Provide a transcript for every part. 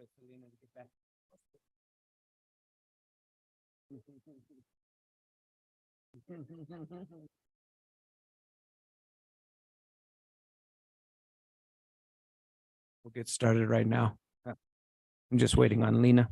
with Selena to get back. We'll get started right now. I'm just waiting on Lena.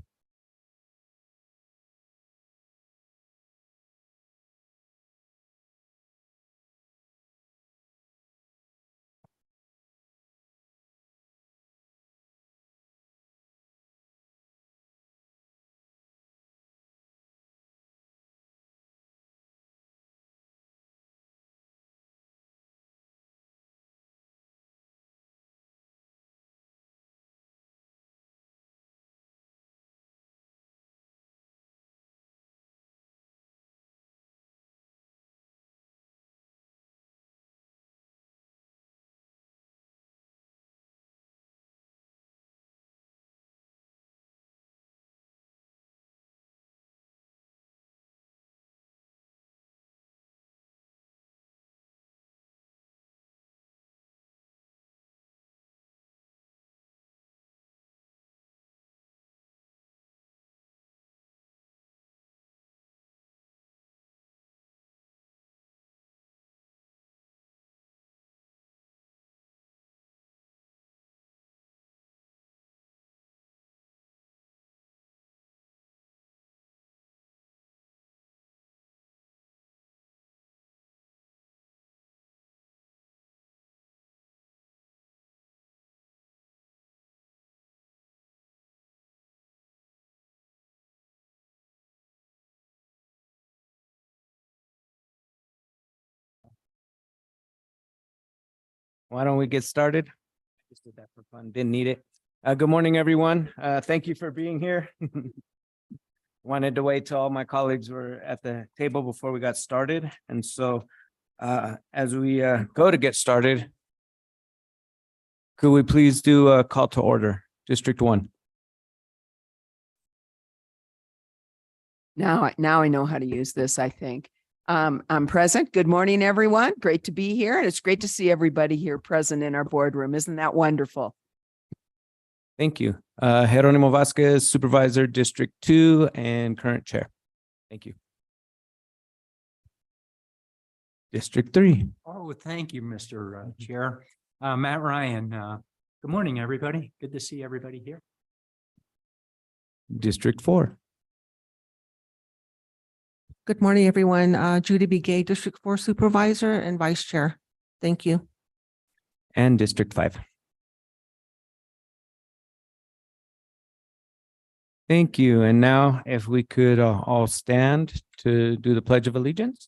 Why don't we get started? Just did that for fun. Didn't need it. Good morning, everyone. Thank you for being here. Wanted to wait till all my colleagues were at the table before we got started. And so as we go to get started, could we please do a call to order? District 1. Now I know how to use this, I think. I'm present. Good morning, everyone. Great to be here. And it's great to see everybody here present in our boardroom. Isn't that wonderful? Thank you. Jeronimo Vasquez, Supervisor, District 2, and current chair. Thank you. District 3. Oh, thank you, Mr. Chair. Matt Ryan, good morning, everybody. Good to see everybody here. District 4. Good morning, everyone. Judy B. Gay, District 4 Supervisor and Vice Chair. Thank you. And District 5. Thank you. And now if we could all stand to do the Pledge of Allegiance.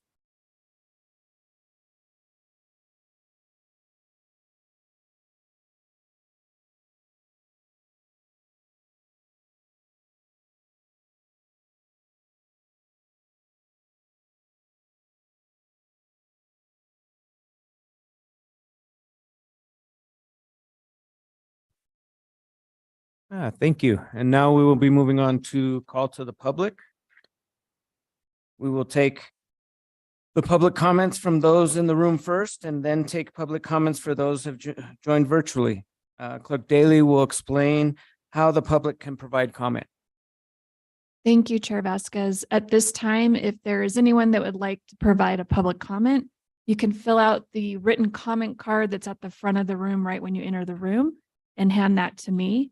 Thank you. And now we will be moving on to call to the public. We will take the public comments from those in the room first, and then take public comments for those who have joined virtually. Clerk Daly will explain how the public can provide comment. Thank you, Chair Vasquez. At this time, if there is anyone that would like to provide a public comment, you can fill out the written comment card that's at the front of the room right when you enter the room and hand that to me.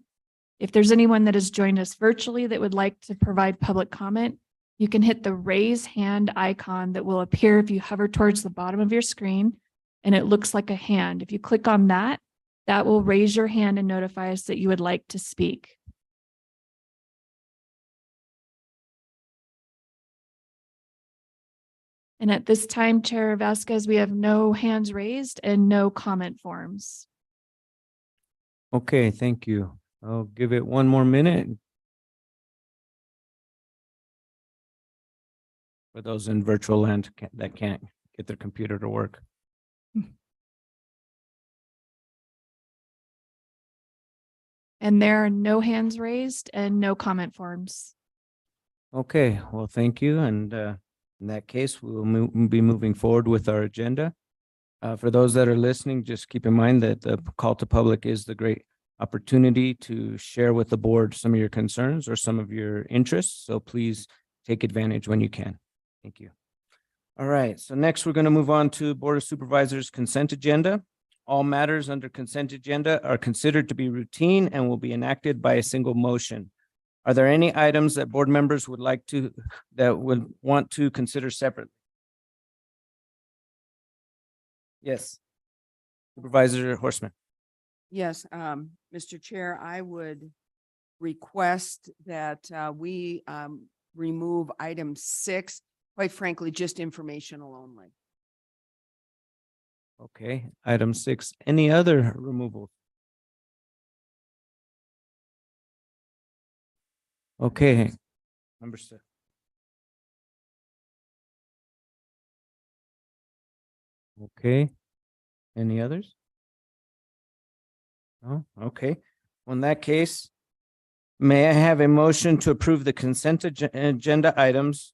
If there's anyone that has joined us virtually that would like to provide public comment, you can hit the raise hand icon that will appear if you hover towards the bottom of your screen, and it looks like a hand. If you click on that, that will raise your hand and notify us that you would like to speak. And at this time, Chair Vasquez, we have no hands raised and no comment forms. Okay, thank you. I'll give it one more minute. For those in virtual land that can't get their computer to work. And there are no hands raised and no comment forms. Okay, well, thank you. And in that case, we will be moving forward with our agenda. For those that are listening, just keep in mind that the call to public is the great opportunity to share with the board some of your concerns or some of your interests. So please take advantage when you can. Thank you. All right, so next we're going to move on to Board of Supervisors consent agenda. All matters under consent agenda are considered to be routine and will be enacted by a single motion. Are there any items that board members would want to consider separately? Yes. Supervisor Horstman. Yes, Mr. Chair, I would request that we remove item 6, quite frankly, just informational only. Okay, item 6, any other removal? Okay, number 6. Okay, any others? Oh, okay. Well, in that case, may I have a motion to approve the consent agenda items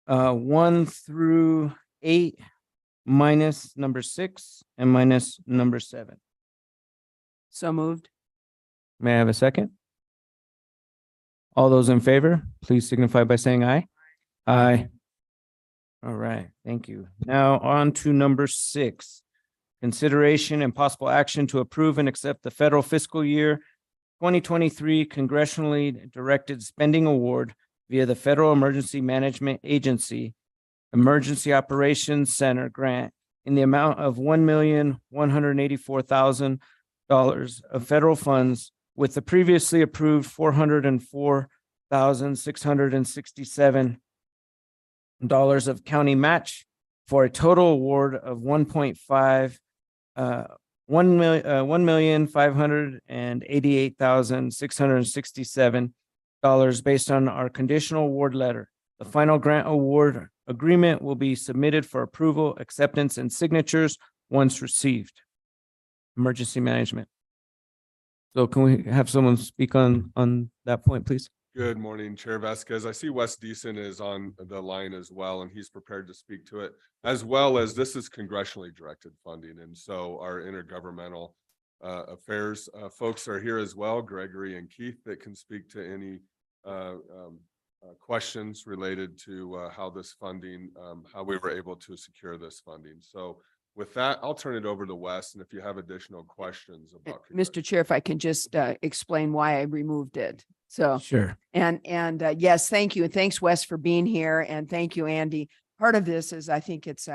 1 through 8 minus number 6 and minus number 7? So moved. May I have a second? All those in favor, please signify by saying aye. Aye. All right, thank you. Now on to number 6. Consideration and possible action to approve and accept the federal fiscal year 2023 congressionally directed spending award via the Federal Emergency Management Agency Emergency Operations Center grant in the amount of $1,184,000 of federal funds, with the previously approved $404,667 of county match, for a total award of $1,588,667 based on our conditional award letter. The final grant award agreement will be submitted for approval, acceptance, and signatures once received. Emergency management. So can we have someone speak on that point, please? Good morning, Chair Vasquez. I see Wes Deason is on the line as well, and he's prepared to speak to it, as well as this is congressionally directed funding. And so our intergovernmental affairs folks are here as well, Gregory and Keith, that can speak to any questions related to how this funding, how we were able to secure this funding. So with that, I'll turn it over to Wes, and if you have additional questions about. Mr. Chair, if I can just explain why I removed it. So, Sure. and yes, thank you. And thanks, Wes, for being here. And thank you, Andy. Part of this is I think it's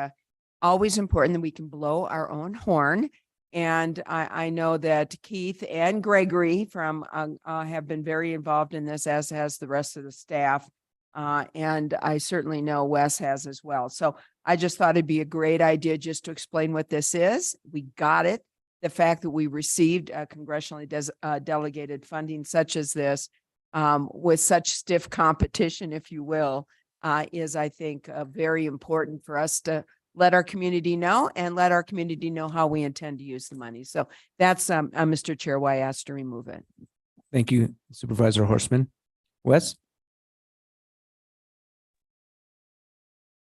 always important that we can blow our own horn. And I know that Keith and Gregory from have been very involved in this, as has the rest of the staff. And I certainly know Wes has as well. So I just thought it'd be a great idea just to explain what this is. We got it. The fact that we received congressionally delegated funding such as this with such stiff competition, if you will, is, I think, very important for us to let our community know and let our community know how we intend to use the money. So that's, Mr. Chair, why I asked to remove it. Thank you, Supervisor Horstman. Wes?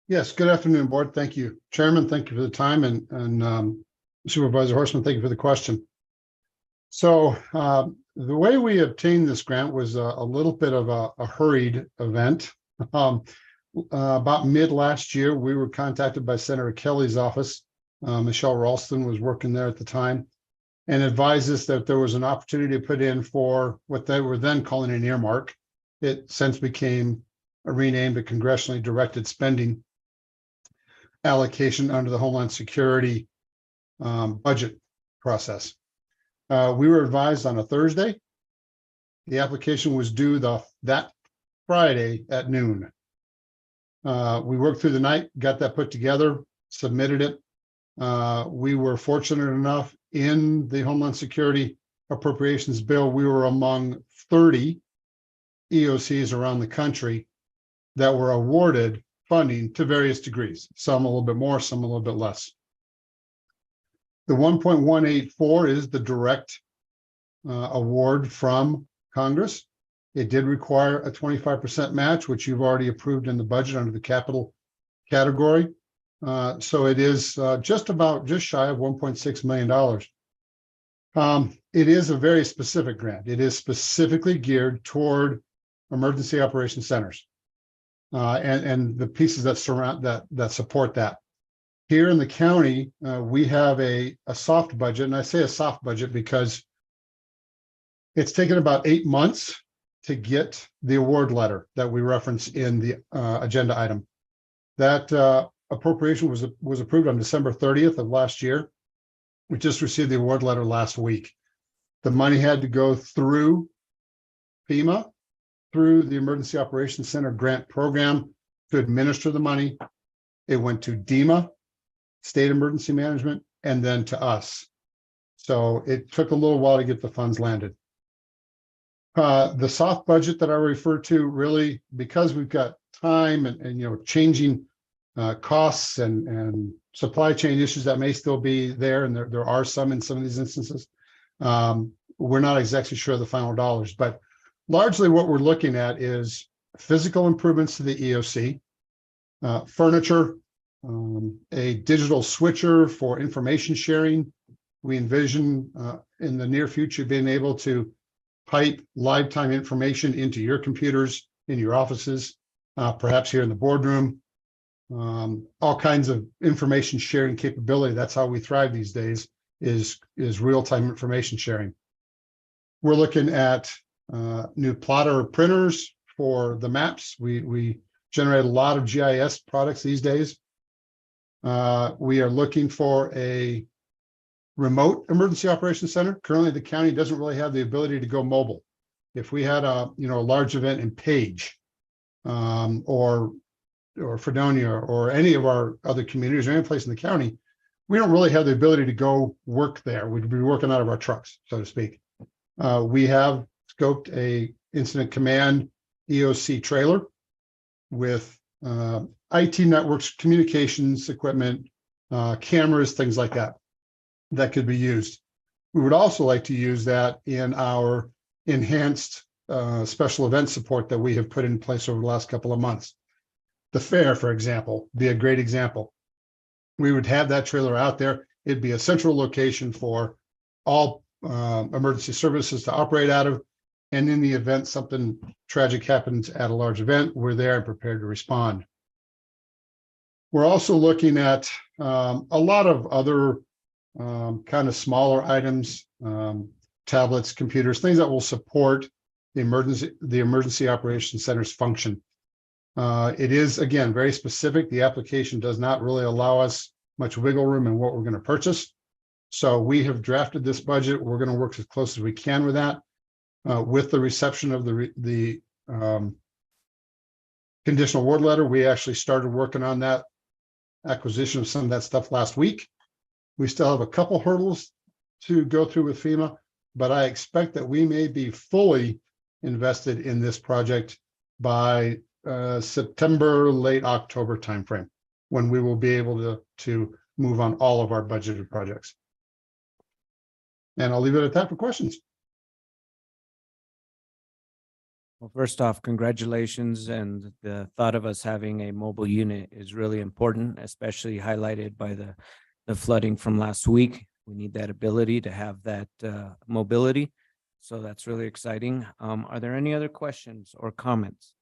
Yes, good afternoon, Board. Thank you. Chairman, thank you for the time, and Supervisor Horstman, thank you for the question. So the way we obtained this grant was a little bit of a hurried event. About mid last year, we were contacted by Senator Kelly's office. Michelle Ralston was working there at the time, and advised us that there was an opportunity to put in for what they were then calling an earmark. It since became renamed a congressionally directed spending allocation under the Homeland Security budget process. We were advised on a Thursday. The application was due that Friday at noon. We worked through the night, got that put together, submitted it. We were fortunate enough in the Homeland Security Appropriations Bill, we were among 30 EOCs around the country that were awarded funding to various degrees, some a little bit more, some a little bit less. The 1.184 is the direct award from Congress. It did require a 25% match, which you've already approved in the budget under the capital category. So it is just shy of $1.6 million. It is a very specific grant. It is specifically geared toward emergency operations centers. And the pieces that surround that support that. Here in the county, we have a soft budget, and I say a soft budget because it's taken about 8 months to get the award letter that we reference in the agenda item. That appropriation was approved on December 30th of last year. We just received the award letter last week. The money had to go through FEMA, through the Emergency Operations Center grant program to administer the money. It went to DEMA, State Emergency Management, and then to us. So it took a little while to get the funds landed. The soft budget that I refer to, really, because we've got time and changing costs and supply chain issues that may still be there, and there are some in some of these instances. We're not exactly sure of the final dollars, but largely what we're looking at is physical improvements to the EOC, furniture, a digital switcher for information sharing. We envision in the near future being able to pipe live time information into your computers, in your offices, perhaps here in the boardroom. All kinds of information sharing capability. That's how we thrive these days, is real-time information sharing. We're looking at new plotter printers for the maps. We generate a lot of GIS products these days. We are looking for a remote emergency operations center. Currently, the county doesn't really have the ability to go mobile. If we had a large event in Page, or Fredonia, or any of our other communities, or any place in the county, we don't really have the ability to go work there. We'd be working out of our trucks, so to speak. We have scoped a incident command EOC trailer with IT networks, communications equipment, cameras, things like that could be used. We would also like to use that in our enhanced special event support that we have put in place over the last couple of months. The fair, for example, be a great example. We would have that trailer out there. It'd be a central location for all emergency services to operate out of. And in the event something tragic happens at a large event, we're there and prepared to respond. We're also looking at a lot of other kind of smaller items, tablets, computers, things that will support the emergency operations center's function. It is, again, very specific. The application does not really allow us much wiggle room in what we're going to purchase. So we have drafted this budget. We're going to work as close as we can with that. With the reception of the conditional award letter, we actually started working on that acquisition of some of that stuff last week. We still have a couple hurdles to go through with FEMA, but I expect that we may be fully invested in this project by September, late October timeframe, when we will be able to move on all of our budgeted projects. And I'll leave it at that for questions. Well, first off, congratulations. And the thought of us having a mobile unit is really important, especially highlighted by the flooding from last week. We need that ability to have that mobility. So that's really exciting. Are there any other questions or comments?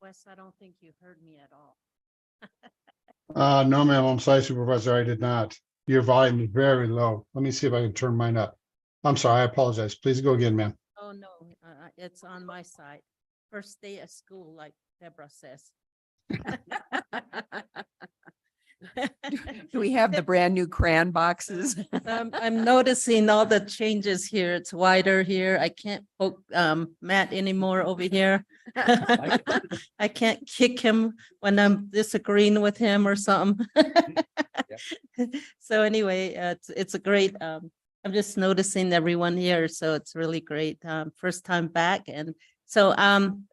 Wes, I don't think you heard me at all. No, ma'am, I'm sorry, Supervisor, I did not. Your volume is very low. Let me see if I can turn mine up. I'm sorry, I apologize. Please go again, ma'am. Oh, no, it's on my side. First day of school, like Deborah says. Do we have the brand new crayon boxes? I'm noticing all the changes here. It's wider here. I can't poke Matt anymore over here. I can't kick him when I'm disagreeing with him or something. So anyway, it's a great, I'm just noticing everyone here, so it's really great. First time back. And so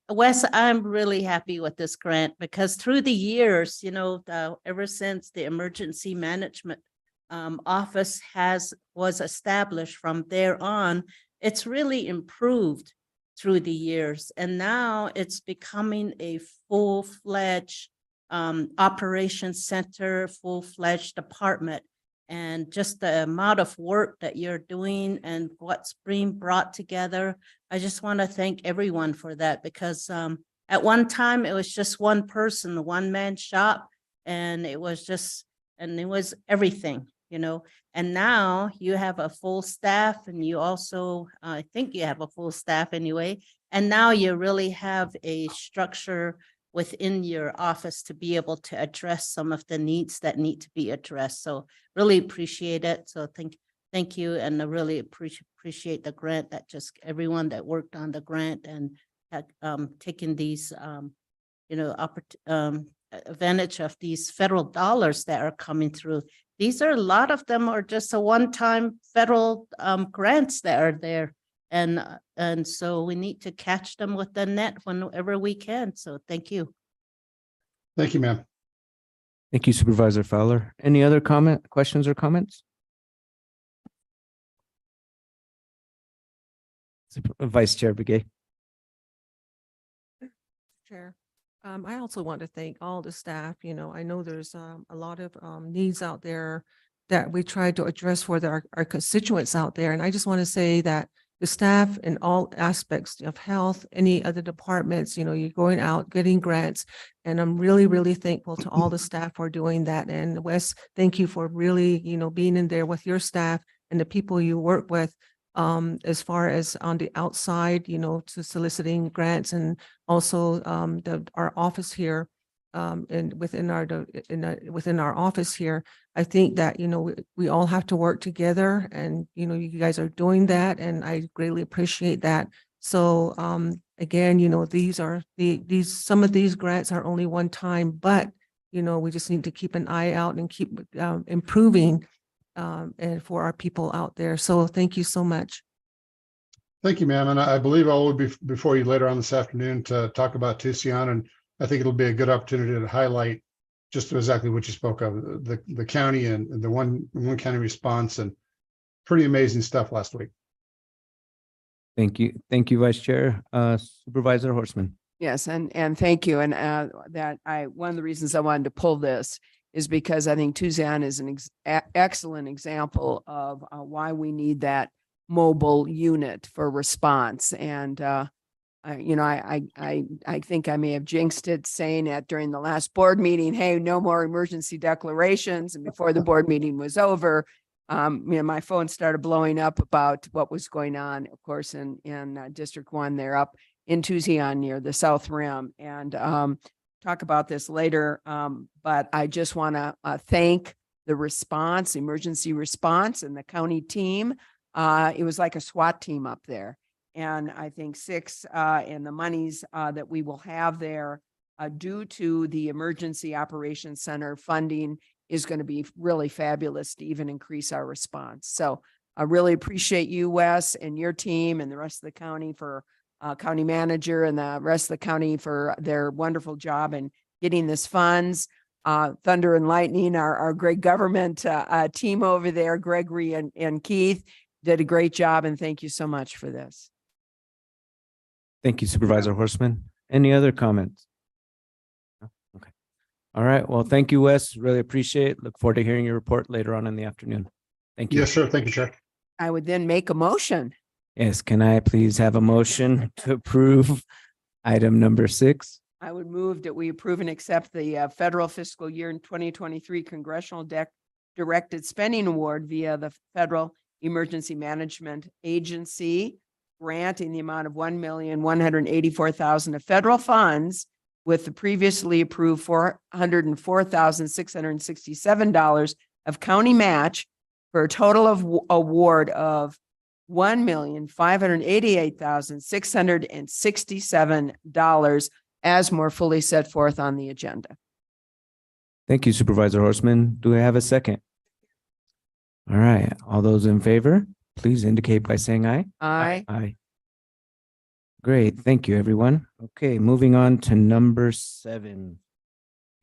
Wes, I'm really happy with this grant because through the years, ever since the emergency management office was established, from there on, it's really improved through the years. And now it's becoming a full-fledged operations center, full-fledged department. And just the amount of work that you're doing and what's being brought together, I just want to thank everyone for that, because at one time it was just one person, a one-man shop, and it was everything, and now you have a full staff, and you also, I think you have a full staff anyway, and now you really have a structure within your office to be able to address some of the needs that need to be addressed. So really appreciate it. So thank you. And I really appreciate the grant, that just everyone that worked on the grant and had taken these, advantage of these federal dollars that are coming through. These are, a lot of them are just a one-time federal grants that are there. And so we need to catch them with the net whenever we can. So thank you. Thank you, ma'am. Thank you, Supervisor Fowler. Any other questions or comments? Vice Chair Begay. Chair. I also want to thank all the staff. I know there's a lot of needs out there that we try to address for our constituents out there. And I just want to say that the staff in all aspects of health, any other departments, you're going out, getting grants. And I'm really, really thankful to all the staff for doing that. And Wes, thank you for really, being in there with your staff and the people you work with, as far as on the outside, to soliciting grants, and also our office here, and within our office here. I think that, we all have to work together, and, you guys are doing that, and I greatly appreciate that. So, again, some of these grants are only one time, but, we just need to keep an eye out and keep improving, and for our people out there. So thank you so much. Thank you, ma'am. And I believe I will be before you later on this afternoon to talk about Tucson, and I think it'll be a good opportunity to highlight just exactly what you spoke of, the county and the one county response, and pretty amazing stuff last week. Thank you. Thank you, Vice Chair. Supervisor Horstman. Yes, and thank you. And one of the reasons I wanted to pull this is because I think Tucson is an excellent example of why we need that mobile unit for response. And I think I may have jinxed it, saying it during the last board meeting, hey, no more emergency declarations. And before the board meeting was over, my phone started blowing up about what was going on, of course, in District 1. They're up in Tucson near the South Rim, and talk about this later. But I just want to thank the emergency response, and the county team. It was like a SWAT team up there. And I think 6 and the monies that we will have there due to the Emergency Operations Center funding is going to be really fabulous to even increase our response. So I really appreciate you, Wes, and your team, and the rest of the county, for county manager and the rest of the county for their wonderful job in getting this funds. Thunder and Lightning, our great government team over there, Gregory and Keith, did a great job, and thank you so much for this. Thank you, Supervisor Horstman. Any other comments? No? Okay. All right. Well, thank you, Wes. Really appreciate it. Look forward to hearing your report later on in the afternoon. Thank you. Yes, sir. Thank you, Chair. I would then make a motion. Yes. Can I please have a motion to approve item number 6? I would move that we approve and accept the federal fiscal year in 2023 Congressional Directed Spending Award via the Federal Emergency Management Agency grant in the amount of $1,184,000 of federal funds with the previously approved $404,667 of county match for a total of award of $1,588,667 as more fully set forth on the agenda. Thank you, Supervisor Horstman. Do I have a second? All right, all those in favor, please indicate by saying aye. Aye. Aye. Great, thank you, everyone. Okay, moving on to number 7.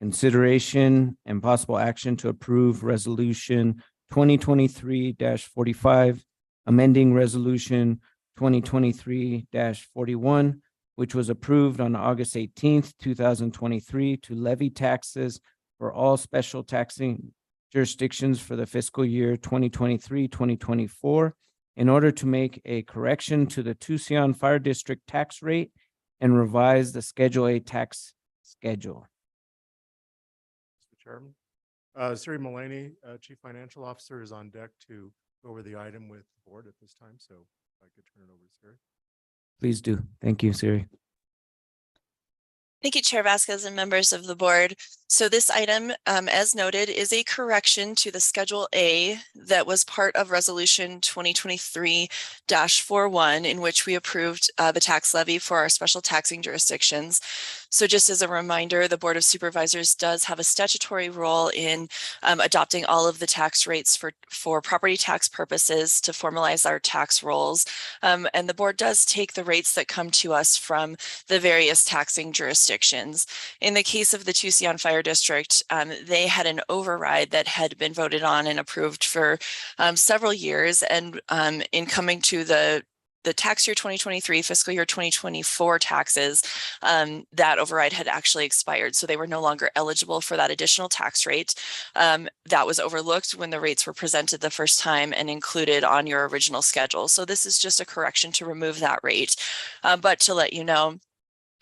Consideration and possible action to approve resolution 2023-45, amending resolution 2023-41, which was approved on August 18th, 2023 to levy taxes for all special taxing jurisdictions for the fiscal year 2023-2024 in order to make a correction to the Tucson Fire District tax rate and revise the Schedule A tax schedule. Mr. Chairman. Siri Mullaney, Chief Financial Officer, is on deck to go over the item with the board at this time, so if I could turn it over to Siri. Please do. Thank you, Siri. Thank you, Chair Vasquez and members of the board. So this item, as noted, is a correction to the Schedule A that was part of Resolution 2023-41, in which we approved the tax levy for our special taxing jurisdictions. So just as a reminder, the Board of Supervisors does have a statutory role in adopting all of the tax rates for property tax purposes to formalize our tax rolls. And the board does take the rates that come to us from the various taxing jurisdictions. In the case of the Tucson Fire District, they had an override that had been voted on and approved for several years. And in coming to the tax year 2023, fiscal year 2024 taxes, that override had actually expired. So they were no longer eligible for that additional tax rate. That was overlooked when the rates were presented the first time and included on your original schedule. So this is just a correction to remove that rate. But to let you know,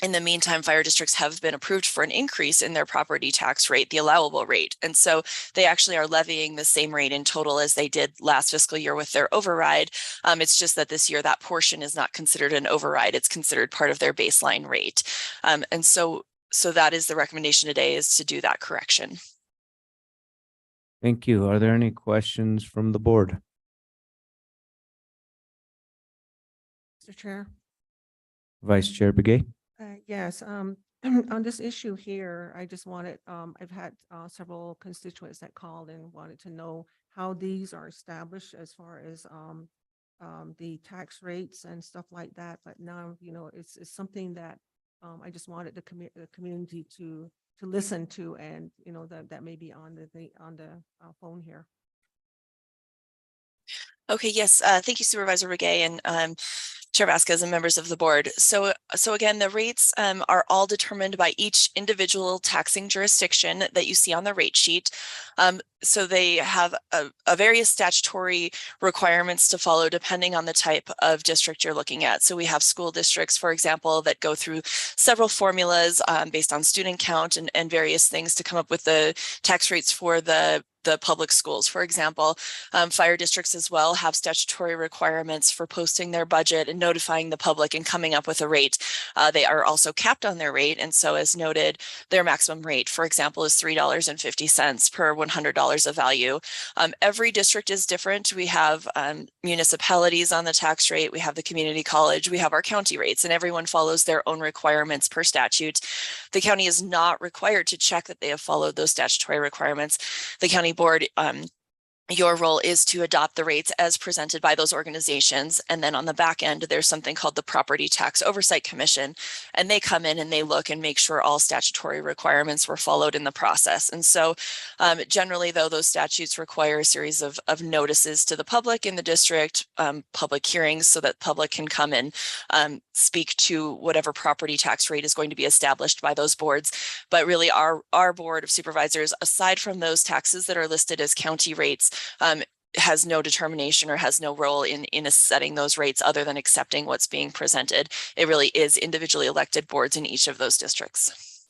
in the meantime, fire districts have been approved for an increase in their property tax rate, the allowable rate. And so they actually are levying the same rate in total as they did last fiscal year with their override. It's just that this year that portion is not considered an override. It's considered part of their baseline rate. And so that is the recommendation today, is to do that correction. Thank you. Are there any questions from the board? Mr. Chair. Vice Chair Begay? Yes, on this issue here, I just wanted, I've had several constituents that called and wanted to know how these are established as far as the tax rates and stuff like that. But now, it's something that I just wanted the community to listen to, and that may be on the phone here. Okay, yes, thank you, Supervisor Begay and Chair Vasquez and members of the board. So again, the rates are all determined by each individual taxing jurisdiction that you see on the rate sheet. So they have a various statutory requirements to follow depending on the type of district you're looking at. So we have school districts, for example, that go through several formulas based on student count and various things to come up with the tax rates for the public schools. For example, fire districts as well have statutory requirements for posting their budget and notifying the public and coming up with a rate. They are also capped on their rate. And so as noted, their maximum rate, for example, is $3.50 per $100 of value. Every district is different. We have municipalities on the tax rate. We have the community college. We have our county rates, and everyone follows their own requirements per statute. The county is not required to check that they have followed those statutory requirements. The county board, your role is to adopt the rates as presented by those organizations. And then on the back end, there's something called the Property Tax Oversight Commission. And they come in and they look and make sure all statutory requirements were followed in the process. And so generally, though, those statutes require a series of notices to the public in the district, public hearings, so that public can come and speak to whatever property tax rate is going to be established by those boards. But really, our Board of Supervisors, aside from those taxes that are listed as county rates, has no determination or has no role in setting those rates other than accepting what's being presented. It really is individually elected boards in each of those districts.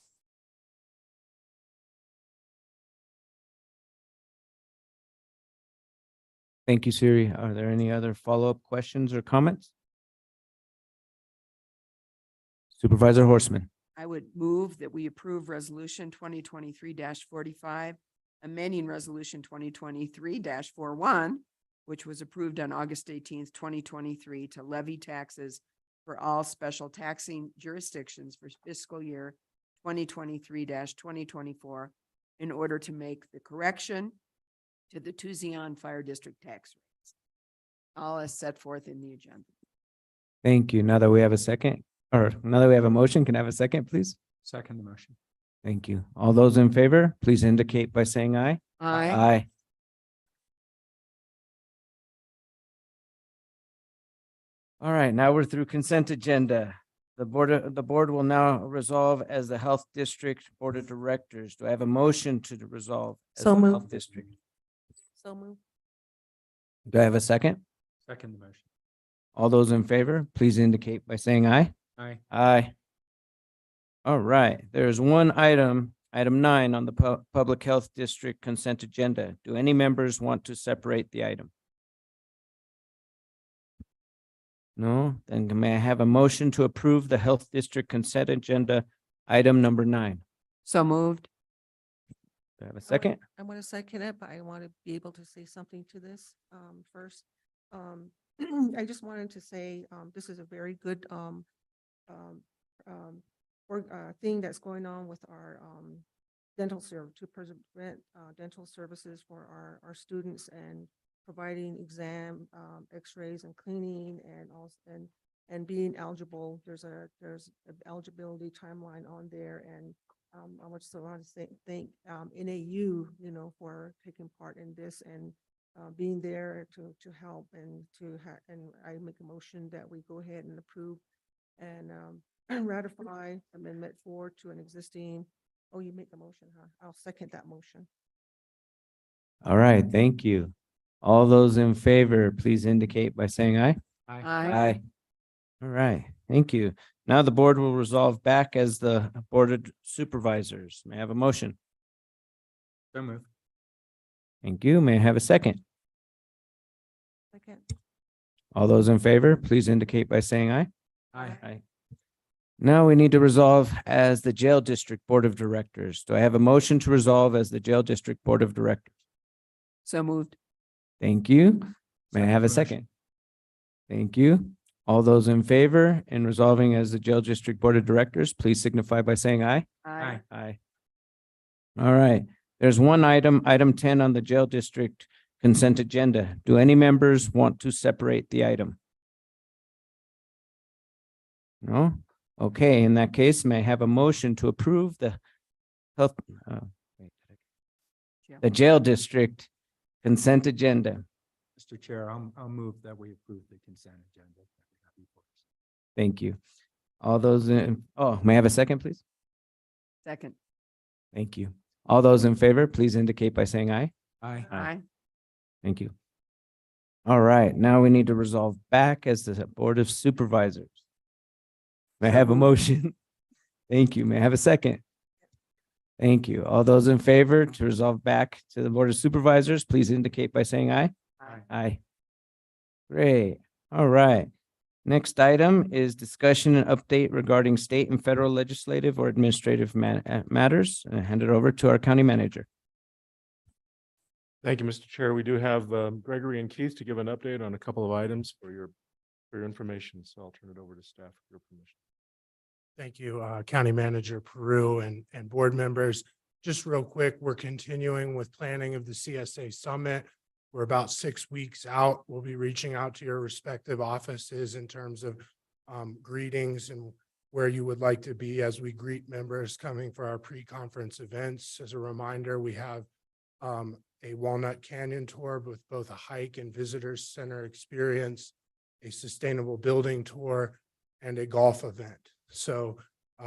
Thank you, Siri. Are there any other follow-up questions or comments? Supervisor Horstman? I would move that we approve resolution 2023-45, amending resolution 2023-41, which was approved on August 18th, 2023, to levy taxes for all special taxing jurisdictions for fiscal year 2023-2024 in order to make the correction to the Tucson Fire District tax rates. All as set forth in the agenda. Thank you. Now that we have a second, or now that we have a motion, can I have a second, please? Second the motion. Thank you. All those in favor, please indicate by saying aye. Aye. All right, now we're through consent agenda. The board will now resolve as the Health District Board of Directors. Do I have a motion to resolve? As So the moved. Health District. So move. Do I have a second? Second the motion. All those in favor, please indicate by saying aye. Aye. Aye. All right, there's one item, item 9 on the Public Health District consent agenda. Do any members want to separate the item? No, then may I have a motion to approve the Health District consent agenda, item number 9? So moved. Do I have a second? I want to second it, but I want to be able to say something to this first. I just wanted to say this is a very good thing that's going on with our dental service to prevent dental services for our students and providing exam, x-rays and cleaning and also and being eligible. There's an eligibility timeline on there, and I want to thank NAU, for taking part in this and being there to help and and I make a motion that we go ahead and approve and ratify Amendment 4 to an existing. Oh, you make the motion, huh? I'll second that motion. All right, thank you. All those in favor, please indicate by saying aye. Aye. Aye. All right, thank you. Now the board will resolve back as the Board of Supervisors. May I have a motion? So moved. Thank you. May I have a second? Second. All those in favor, please indicate by saying aye. Aye. Aye. Now we need to resolve as the Jail District Board of Directors. Do I have a motion to resolve as the Jail District Board of Directors? So moved. Thank you. May I have a Second second? Thank you. All those in favor in resolving as the Jail District Board of Directors, please signify by saying aye. Aye. Aye. All right. There's one item, item 10 on the Jail District consent agenda. Do any members want to separate the item? No? Okay, in that case, may I have a motion to approve the health, the Jail District consent agenda? Mr. Chair, I'll move that we approve the consent agenda. that we have before us. Thank you. All those in, may I have a second, please? Second. Thank you. All those in favor, please indicate by saying aye. Aye. Aye. Thank you. All right, now we need to resolve back as the Board of Supervisors. May I have a motion? Thank you. May I have a second? Thank you. All those in favor to resolve back to the Board of Supervisors, please indicate by saying aye. Aye. Aye. Great. All right. Next item is discussion and update regarding state and federal legislative or administrative matters. And I hand it over to our county manager. Thank you, Mr. Chair. We do have Gregory and Keith to give an update on a couple of items for your information. So I'll turn it over to staff for your permission. Thank you, County Manager Peru and board members. Just real quick, we're continuing with planning of the CSA Summit. We're about 6 weeks out. We'll be reaching out to your respective offices in terms of greetings and where you would like to be as we greet members coming for our pre-conference events. As a reminder, we have a Walnut Canyon tour with both a hike and visitors center experience, a sustainable building tour, and a golf event. So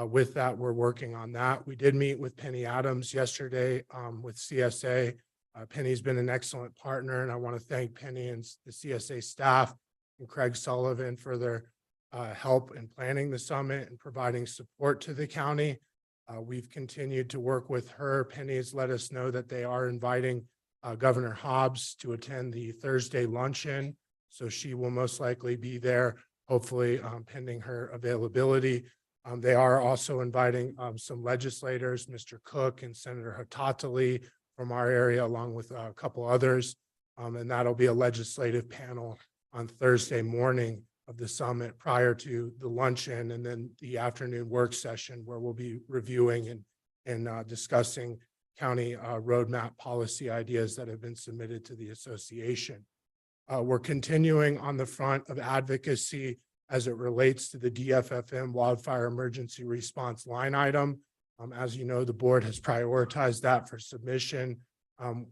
with that, we're working on that. We did meet with Penny Adams yesterday with CSA. Penny's been an excellent partner, and I want to thank Penny and the CSA staff and Craig Sullivan for their help in planning the summit and providing support to the county. We've continued to work with her. Penny has let us know that they are inviting Governor Hobbs to attend the Thursday luncheon. So she will most likely be there, hopefully pending her availability. They are also inviting some legislators, Mr. Cook and Senator Hatatali from our area, along with a couple others. And that'll be a legislative panel on Thursday morning of the summit prior to the luncheon, and then the afternoon work session where we'll be reviewing and discussing county roadmap policy ideas that have been submitted to the association. We're continuing on the front of advocacy as it relates to the DFFM wildfire emergency response line item. As you know, the board has prioritized that for submission.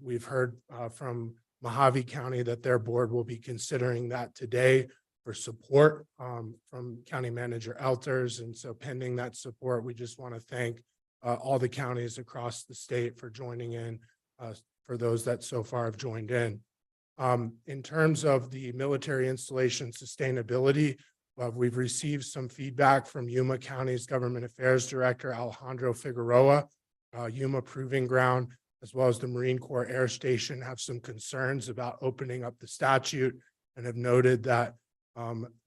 We've heard from Mojave County that their board will be considering that today for support from County Manager Elters. And so pending that support, we just want to thank all the counties across the state for joining in, for those that so far have joined in. In terms of the military installation sustainability, we've received some feedback from Yuma County's Government Affairs Director, Alejandro Figueroa. Yuma Proving Ground, as well as the Marine Corps Air Station, have some concerns about opening up the statute and have noted that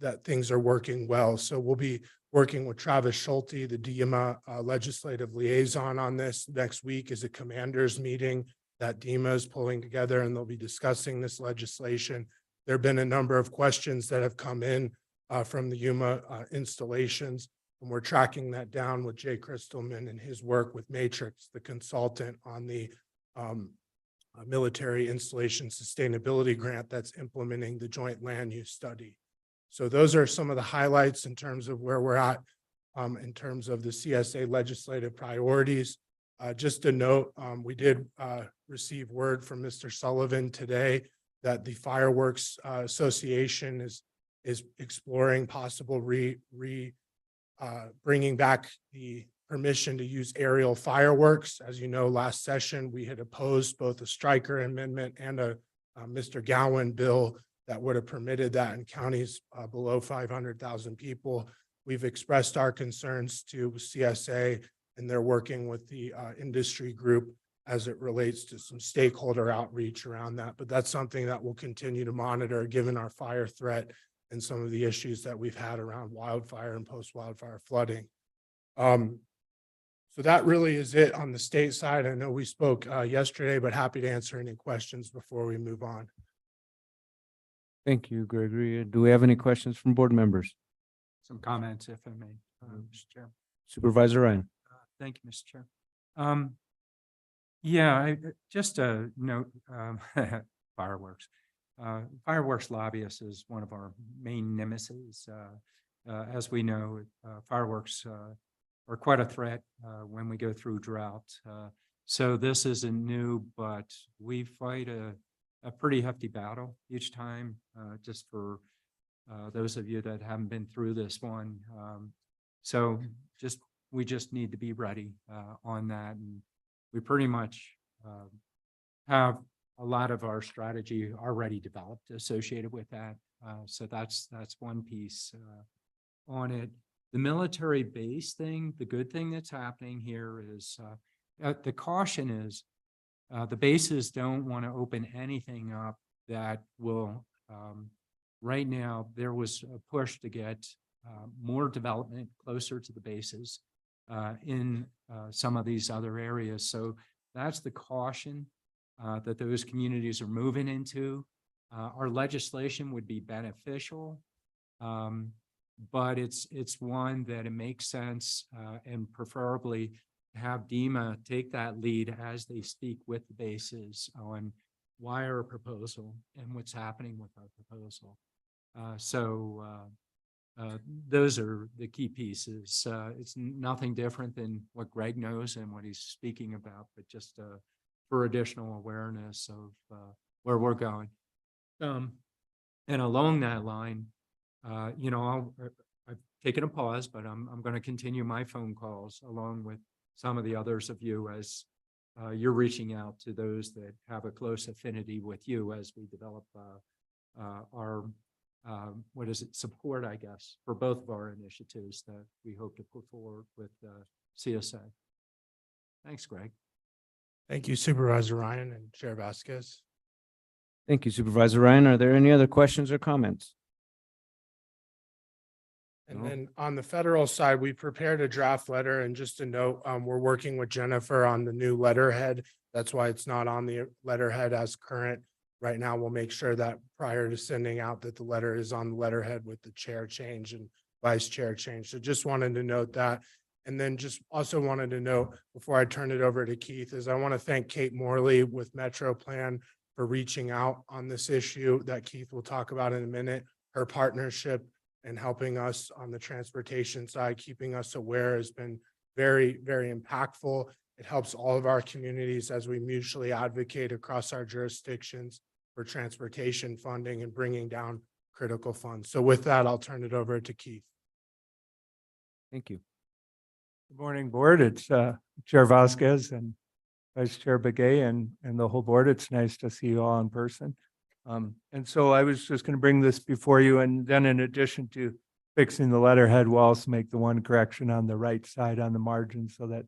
that things are working well. So we'll be working with Travis Schulte, the DEMA legislative liaison, on this. Next week is a commanders meeting that DEMA is pulling together, and they'll be discussing this legislation. There have been a number of questions that have come in from the Yuma installations, and we're tracking that down with Jay Crystalman and his work with Matrix, the consultant on the military installation sustainability grant that's implementing the joint land use study. So those are some of the highlights in terms of where we're at in terms of the CSA legislative priorities. Just a note, we did receive word from Mr. Sullivan today that the Fireworks Association is exploring possible bringing back the permission to use aerial fireworks. As you know, last session, we had opposed both a Stryker amendment and a Mr. Gowan bill that would have permitted that in counties below 500,000 people. We've expressed our concerns to CSA, and they're working with the industry group as it relates to some stakeholder outreach around that. But that's something that we'll continue to monitor given our fire threat and some of the issues that we've had around wildfire and post-wildfire flooding. So that really is it on the state side. I know we spoke yesterday, but happy to answer any questions before we move on. Thank you, Gregory. Do we have any questions from board members? Some comments, if I may, Mr. Chair. Supervisor Ryan. Thank you, Mr. Chair. Yeah, just a note, fireworks. Fireworks lobbyists is one of our main nemesis. As we know, fireworks are quite a threat when we go through drought. So this isn't new, but we fight a pretty hefty battle each time, just for those of you that haven't been through this one. So we just need to be ready on that. And we pretty much have a lot of our strategy already developed associated with that. So that's one piece on it. The military base thing, the good thing that's happening here is the caution is the bases don't want to open anything up that will, right now, there was a push to get more development closer to the bases in some of these other areas. So that's the caution that those communities are moving into. Our legislation would be beneficial, but it's one that it makes sense and preferably have DEMA take that lead as they speak with the bases on why our proposal and what's happening with our proposal. Those are the key pieces. It's nothing different than what Greg knows and what he's speaking about, but just for additional awareness of where we're going. And along that line, you know, I've taken a pause, but I'm going to continue my phone calls along with some of the others of you as you're reaching out to those that have a close affinity with you as we develop our support, I guess, for both of our initiatives that we hope to put forward with CSA. Thanks, Greg. Thank you, Supervisor Ryan and Chair Vasquez. Thank you, Supervisor Ryan. Are there any other questions or comments? And No? And on the federal side, we prepared a draft letter, and just a note, we're working with Jennifer on the new letterhead. That's why it's not on the letterhead as current. Right now, we'll make sure that prior to sending out that the letter is on the letterhead with the chair change and vice chair change. So just wanted to note that. And then just also wanted to note before I turn it over to Keith is I want to thank Kate Morley with Metro Plan for reaching out on this issue that Keith will talk about in a minute. Her partnership and helping us on the transportation side, keeping us aware has been very, very impactful. It helps all of our communities as we mutually advocate across our jurisdictions for transportation funding and bringing down critical funds. So with that, I'll turn it over to Keith. Thank you. Good morning, board. It's Chair Vasquez and Vice Chair Begay and the whole board. It's nice to see you all in person. And so I was just going to bring this before you, and then in addition to fixing the letterhead, we'll also make the one correction on the right side on the margin so that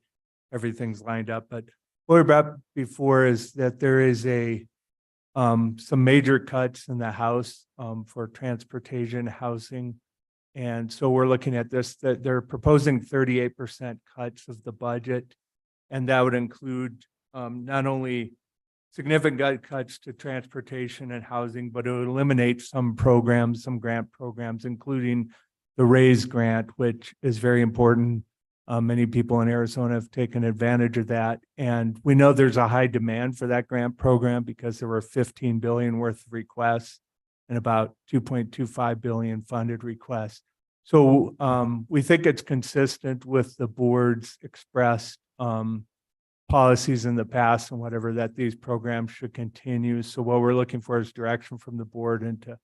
everything's lined up. But what we brought before is that there is some major cuts in the House for transportation, housing. And so we're looking at this, that they're proposing 38% cuts of the budget. And that would include not only significant cuts to transportation and housing, but it would eliminate some programs, some grant programs, including the RAISE grant, which is very important. Many people in Arizona have taken advantage of that. And we know there's a high demand for that grant program because there were 15 billion worth of requests and about 2.25 billion funded requests. So we think it's consistent with the board's expressed policies in the past and whatever, that these programs should continue. So what we're looking for is direction from the board and to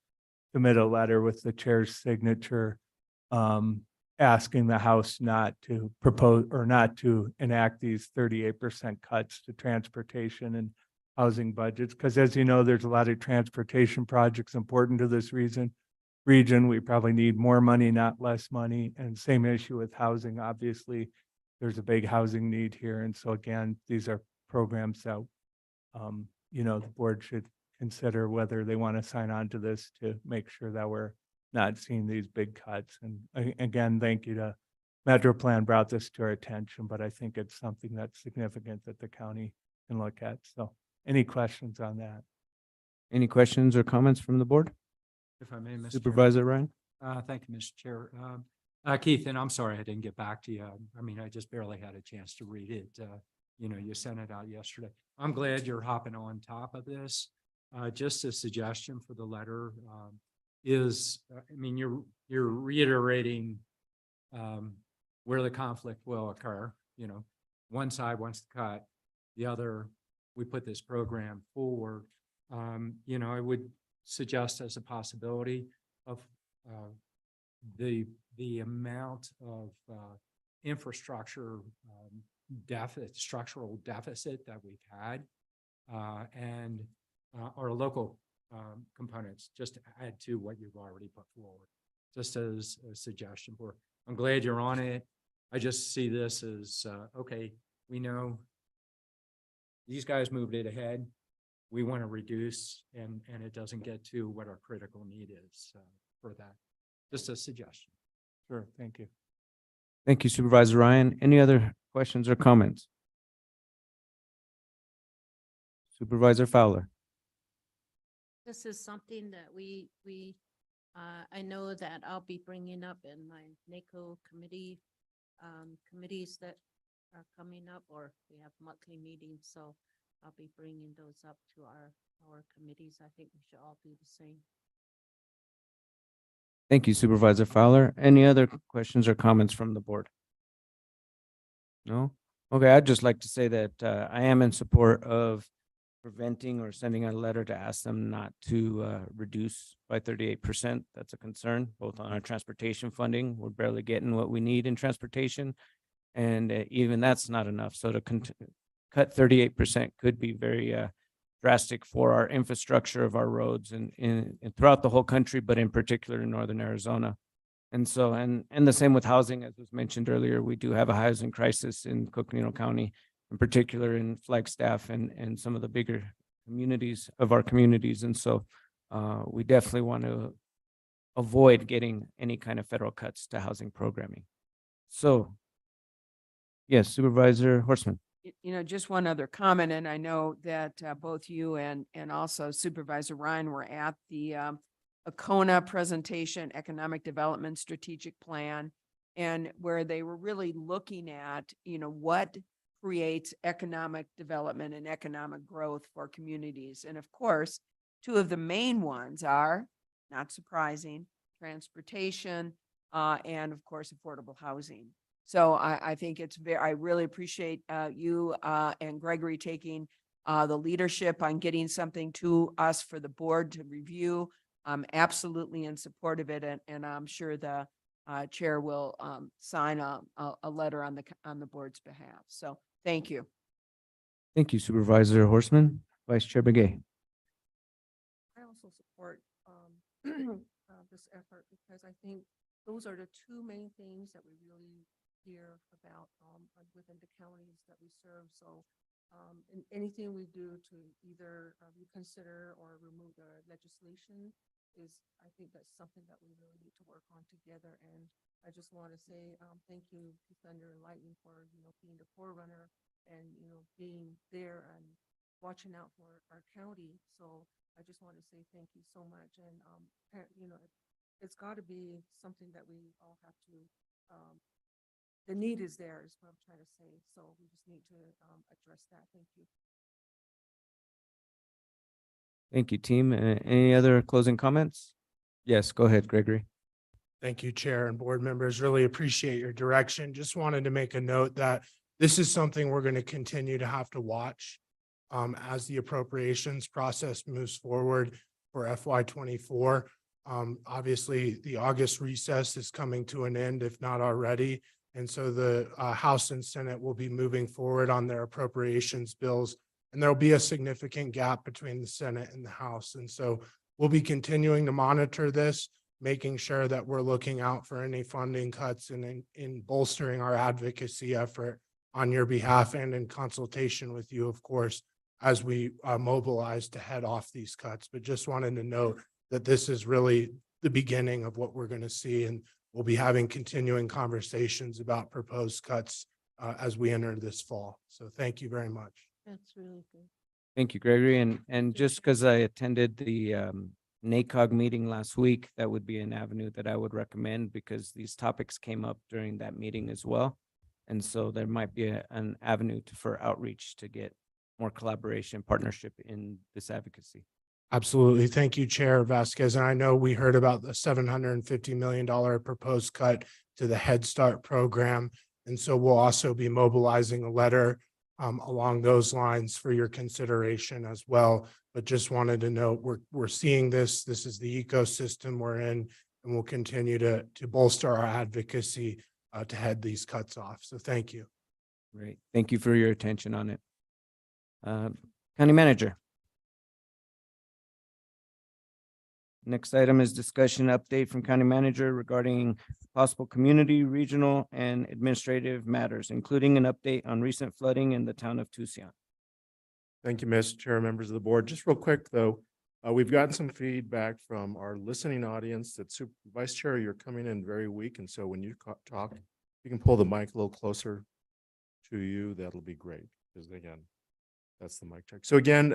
submit a letter with the chair's signature asking the House not to propose or not to enact these 38% cuts to transportation and housing budgets. Because as you know, there's a lot of transportation projects important to this region. We probably need more money, not less money. And same issue with housing. Obviously, there's a big housing need here. And so again, these are programs that, the board should consider whether they want to sign on to this to make sure that we're not seeing these big cuts. And again, thank you to Metro Plan brought this to our attention, but I think it's something that's significant that the county can look at. So any questions on that? Any questions or comments from the board? If I may, Mr. Chair. Supervisor Ryan? Thank you, Mr. Chair. Keith, and I'm sorry I didn't get back to you. I mean, I just barely had a chance to read it. You sent it out yesterday. I'm glad you're hopping on top of this. Just a suggestion for the letter is, you're reiterating where the conflict will occur. One side wants to cut, the other, we put this program forward. I would suggest as a possibility of the amount of infrastructure structural deficit that we've had and our local components, just to add to what you've already put forward, just as a suggestion. I'm glad you're on it. I just see this as, okay, we know these guys moved it ahead. We want to reduce and it doesn't get to what our critical need is for that. Just a suggestion. Sure. Thank you. Thank you, Supervisor Ryan. Any other questions or comments? Supervisor Fowler? This is something that I know that I'll be bringing up in my NACO committees that are coming up, or we have monthly meetings. So I'll be bringing those up to our committees. I think we should all do the same. Thank you, Supervisor Fowler. Any other questions or comments from the board? No? Okay, I'd just like to say that I am in support of preventing or sending a letter to ask them not to reduce by 38%. That's a concern, both on our transportation funding. We're barely getting what we need in transportation. And even that's not enough. So to cut 38% could be very drastic for our infrastructure of our roads and throughout the whole country, but in particular in northern Arizona. And so, and the same with housing, as was mentioned earlier, we do have a housing crisis in Coconino County, in particular in Flagstaff and some of the bigger communities of our communities. And so we definitely want to avoid getting any kind of federal cuts to housing programming. So, yes, Supervisor Horstman. You know, just one other comment, and I know that both you and also Supervisor Ryan were at the Acona presentation, Economic Development Strategic Plan, and where they were really looking at, you know, what creates economic development and economic growth for communities. And of course, two of the main ones are, not surprising, transportation and of course, affordable housing. So I think it's very, I really appreciate you and Gregory taking the leadership on getting something to us for the board to review. I'm absolutely in support of it, and I'm sure the chair will sign a letter on the board's behalf. So thank you. Thank you, Supervisor Horstman. Vice Chair Begay. I also support this effort because I think those are the two main things that we really hear about within the counties that we serve. So in anything we do to either reconsider or remove the legislation is, I think that's something that we really need to work on together. And I just want to say thank you to Thunder and Lightning for, you know, being the forerunner and, you know, being there and watching out for our county. So I just want to say thank you so much. And, you know, it's got to be something that we all have to, the need is there is what I'm trying to say. So we just need to address that. Thank you. Thank you, team. Any other closing comments? Yes, go ahead, Gregory. Thank you, Chair and board members. Really appreciate your direction. Just wanted to make a note that this is something we're going to continue to have to watch as the appropriations process moves forward for FY24. Obviously, the August recess is coming to an end, if not already. And so the House and Senate will be moving forward on their appropriations bills. And there'll be a significant gap between the Senate and the House. And so we'll be continuing to monitor this, making sure that we're looking out for any funding cuts and in bolstering our advocacy effort on your behalf and in consultation with you, of course, as we mobilize to head off these cuts. But just wanted to note that this is really the beginning of what we're going to see. And we'll be having continuing conversations about proposed cuts as we enter this fall. So thank you very much. That's really good. Thank you, Gregory. And just because I attended the NACOG meeting last week, that would be an avenue that I would recommend because these topics came up during that meeting as well. And so there might be an avenue for outreach to get more collaboration, partnership in this advocacy. Absolutely. Thank you, Chair Vasquez. And I know we heard about the $750 million proposed cut to the Head Start program. And so we'll also be mobilizing a letter along those lines for your consideration as well. But just wanted to note we're seeing this. This is the ecosystem we're in, and we'll continue to bolster our advocacy to head these cuts off. So thank you. Great. Thank you for your attention on it. County Manager. Next item is discussion update from County Manager regarding possible community, regional, and administrative matters, including an update on recent flooding in the town of Tucson. Thank you, Mr. Chair, members of the board. Just real quick, though, we've gotten some feedback from our listening audience that Vice Chair, you're coming in very weak. And so when you talk, you can pull the mic a little closer to you. That'll be great. Because again, that's the mic check. So again,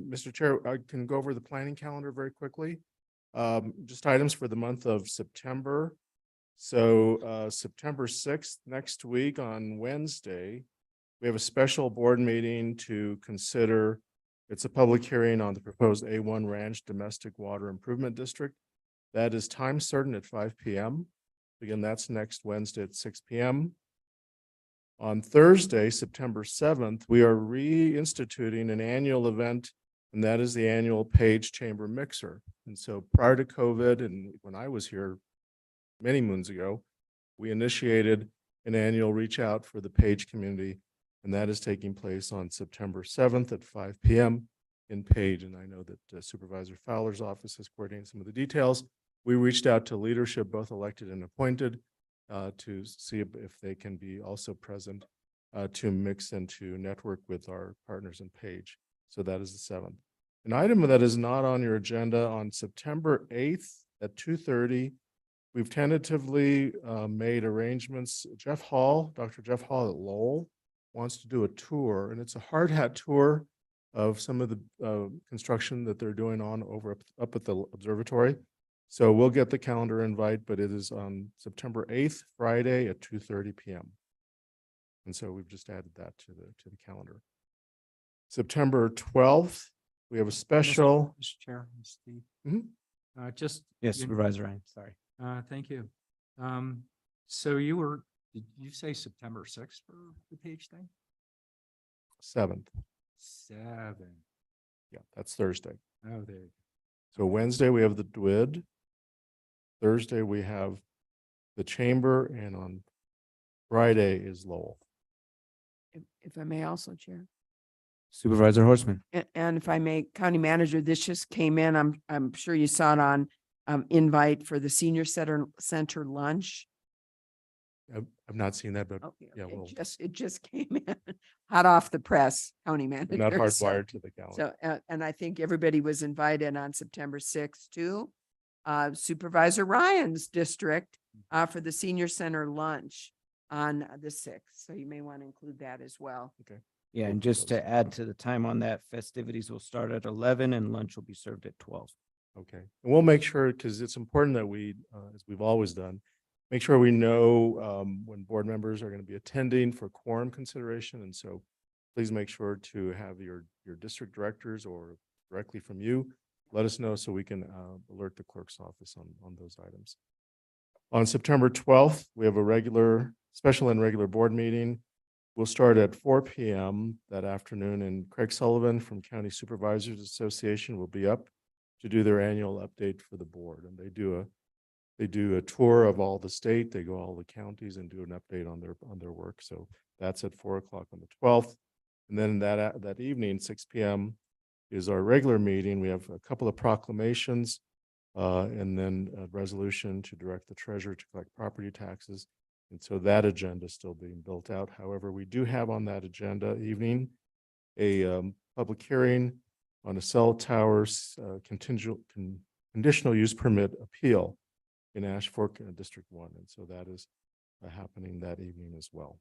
Mr. Chair, I can go over the planning calendar very quickly. Just items for the month of September. So September 6th, next week on Wednesday, we have a special board meeting to consider. It's a public hearing on the proposed A1 Ranch Domestic Water Improvement District. That is time certain at 5 p.m. Again, that's next Wednesday at 6 p.m. On Thursday, September 7th, we are reinstituting an annual event, and that is the annual Page Chamber Mixer. And so prior to COVID, and when I was here many moons ago, we initiated an annual reach out for the Page community, and that is taking place on September 7th at 5 p.m. in Page. And I know that Supervisor Fowler's office is coordinating some of the details. We reached out to leadership, both elected and appointed, to see if they can be also present to mix and to network with our partners in Page. So that is the 7th. An item that is not on your agenda on September 8th, at 2:30. We've tentatively made arrangements. Dr. Jeff Hall at Lowell wants to do a tour, and it's a hard hat tour of some of the construction that they're doing on up at the observatory. So we'll get the calendar invite, but it is on September 8th, Friday at 2:30 p.m. And so we've just added that to the calendar. September 12th, we have a special. Mr. Chair, Steve. Mhm. Just. Yes, you- Supervisor Ryan, sorry. Thank you. So did you say September 6th for the page thing? 7th. 7. Yeah, that's Thursday. Oh, there. You So Wednesday, we have the DWID. Thursday, we have the chamber, and on Friday is Lowell. If I may also, Chair. Supervisor Horseman. And if I may, County Manager, this just came in. I'm sure you saw it on invite for the Senior Center lunch. I've not seen that, but Okay, yeah, well, it just came in, hot off the press, County Manager. not so- hardwired to the calendar. So, and I think everybody was invited on September 6th too. Supervisor Ryan's district for the Senior Center lunch on the 6th. So you may want to include that as well. Yeah, Both and of just those. to add to the time on that, festivities will start at 11 and lunch will be served at 12. Okay, and we'll make sure, because it's important that we, as we've always done, make sure we know when board members are going to be attending for quorum consideration. And so please make sure to have your district directors or directly from you, let us know so we can alert the clerk's office on those items. On September 12th, we have a special and regular board meeting. We'll start at 4 p.m. that afternoon, and Craig Sullivan from County Supervisors Association will be up to do their annual update for the board. And they do a tour of all the state. They go all the counties and do an update on their work. So that's at 4 o'clock on the 12th. And then that evening, 6 p.m. is our regular meeting. We have a couple of proclamations and then a resolution to direct the treasurer to collect property taxes. And so that agenda is still being built out. However, we do have on that agenda evening a public hearing on a cell towers conditional use permit appeal in Ash Fork District 1. And so that is happening that evening as well.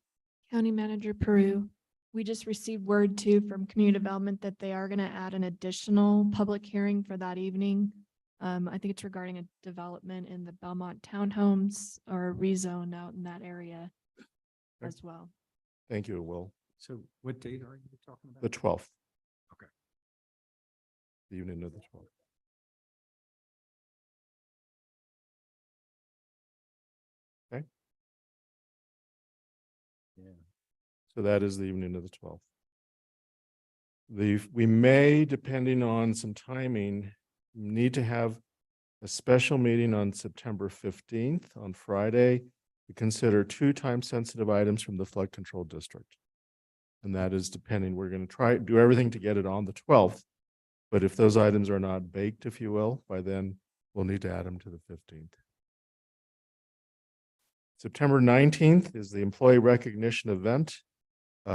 County Manager Peru, we just received word too from Community Development that they are going to add an additional public hearing for that evening. I think it's regarding a development in the Belmont townhomes or a rezone out in that area Okay. as well. Thank you, Will. So what date are you talking about? The 12th. Okay. The evening of the 12th. Okay. Yeah. So that is the evening of the 12th. We may, depending on some timing, need to have a special meeting on September 15th on Friday to consider 2 time-sensitive items from the flood control district. And that is depending, we're going to do everything to get it on the 12th. But if those items are not baked, if you will, by then we'll need to add them to the 15th. September 19th is the employee recognition event.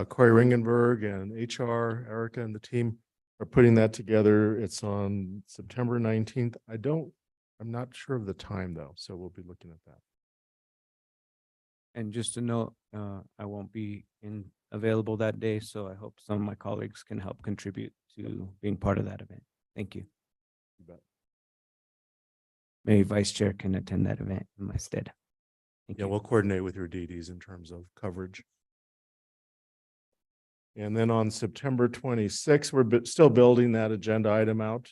Corey Ringenberg and HR, Erica and the team are putting that together. It's on September 19th. I'm not sure of the time though, so we'll be looking at that. And just to note, I won't be available that day, so I hope some of my colleagues can help contribute to being part of that event. Thank you. You bet. Maybe Vice Chair can attend that event in my stead. Thank Yeah, you. we'll coordinate with your DDs in terms of coverage. And then on September 26th, we're still building that agenda item out,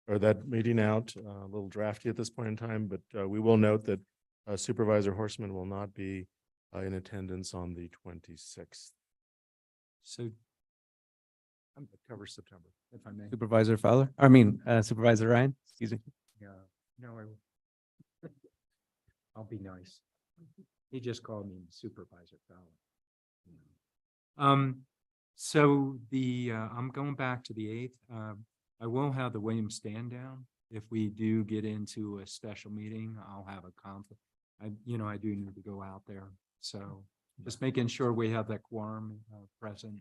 or that meeting out, a little drafty at this point in time, but we will note that Supervisor Horseman will not be in attendance on the 26th. So I'm gonna cover September, if I may. Supervisor Supervisor Ryan, excuse me. Yeah, no, I'll be nice. He just called me Supervisor Fowler. So I'm going back to the 8th. I will have the Williams stand down. If we do get into a special meeting, I'll have a conflict. I do need to go out there. So just making sure we have that quorum present.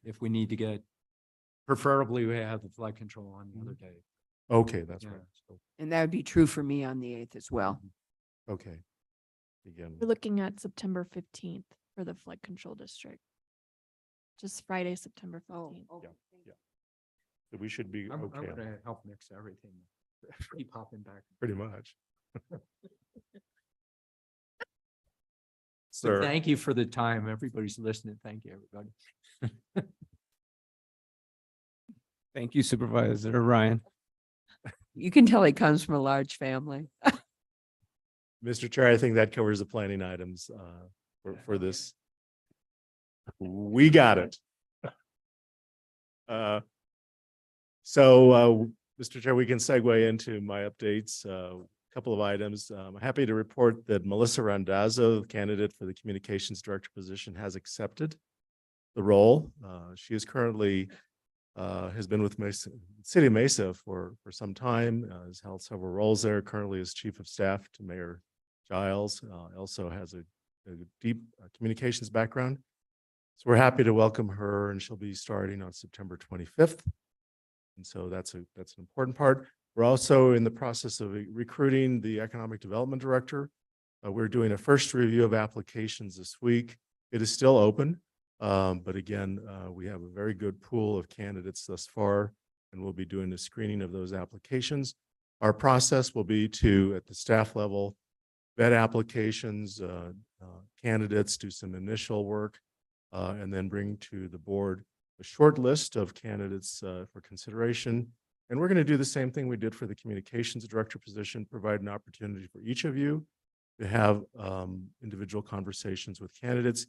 If we need to preferably we have the flood control on the other day. Okay, that's Yeah. right. So, And that would be true for me on the 8th as well. okay. Again, We're looking at September 15th for the flood control district. Just Friday, September 15th. yeah. So we should be I'm okay, on gonna help mix everything. Keep popping back. pretty much. So Sir. thank you for the time. Everybody's listening. Thank you, everybody. Thank you, Supervisor Ryan. You can tell he comes from a large family. Mr. Chair, I think that covers the planning items for this. We got it. Mr. Chair, we can segue into my updates. A couple of items. I'm happy to report that Melissa Randazzo, the candidate for the Communications Director position, has accepted the role. She is currently has been with Mesa, City of Mesa for some time, has held several roles there, currently as Chief of Staff to Mayor Giles, also has a deep communications background. So we're happy to welcome her, and she'll be starting on September 25th. And so that's an important part. We're also in the process of recruiting the Economic Development Director. We're doing a first review of applications this week. It is still open. But again, we have a very good pool of candidates thus far, and we'll be doing a screening of those applications. Our process will be to, at the staff level, vet applications, candidates, do some initial work, and then bring to the board a short list of candidates for consideration. And we're going to do the same thing we did for the communications director position, provide an opportunity for each of you to have individual conversations with candidates.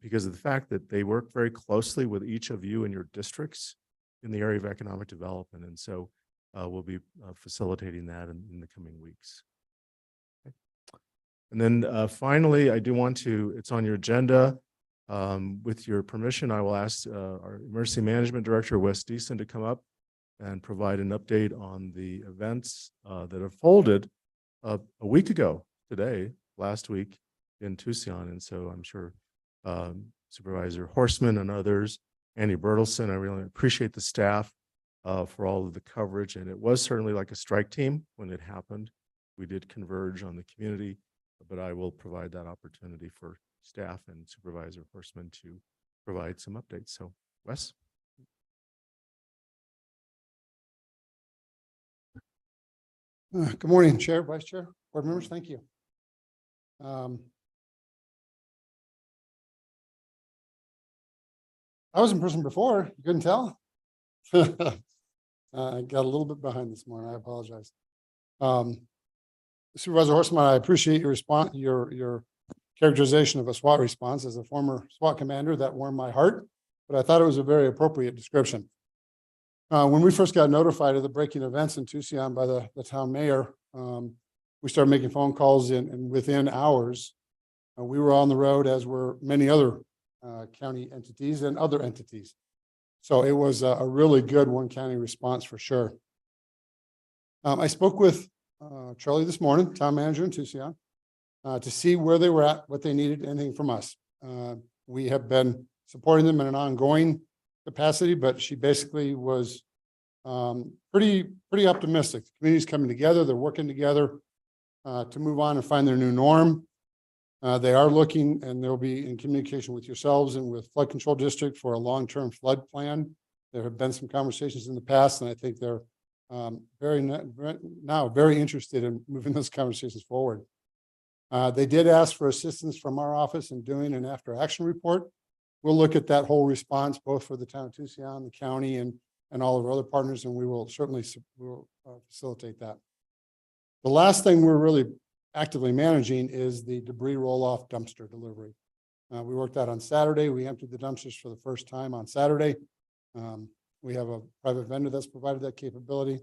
Because of the fact that they work very closely with each of you in your districts in the area of economic development. And so we'll be facilitating that in the coming weeks. Okay. And then finally, I do want to, it's on your agenda. With your permission, I will ask our Emergency Management Director, Wes Deason, to come up and provide an update on the events that have folded a week ago today, last week in Tucson. And so I'm sure Supervisor Horstman and others, Andy Bertelson, I really appreciate the staff for all of the coverage. And it was certainly like a strike team when it happened. We did converge on the community, but I will provide that opportunity for staff and Supervisor Horstman to provide some updates. So, Wes? Good morning, Chair, Vice Chair, board members. Thank you. I was in person before. You couldn't tell. I got a little bit behind this morning. I apologize. Supervisor Horstman, I appreciate your response, your characterization of a SWAT response. As a former SWAT commander, that warmed my heart, but I thought it was a very appropriate description. When we first got notified of the breaking events in Tucson by the town mayor, we started making phone calls and within hours, we were on the road, as were many other county entities and other entities. So it was a really good one county response for sure. I spoke with Charlie this morning, town manager in Tucson, to see where they were at, what they needed, anything from us. We have been supporting them in an ongoing capacity, but she basically was pretty optimistic. The community's coming together, they're working together to move on and find their new norm. They are looking, and they'll be in communication with yourselves and with Flood Control District for a long-term flood plan. There have been some conversations in the past, and I think they're very interested in moving those conversations forward. They did ask for assistance from our office in doing an after action report. We'll look at that whole response, both for the town of Tucson, the county, and all of our other partners, and we will certainly facilitate that. The last thing we're really actively managing is the debris roll-off dumpster delivery. We worked out on Saturday. We emptied the dumpsters for the first time on Saturday. We have a private vendor that's provided that capability,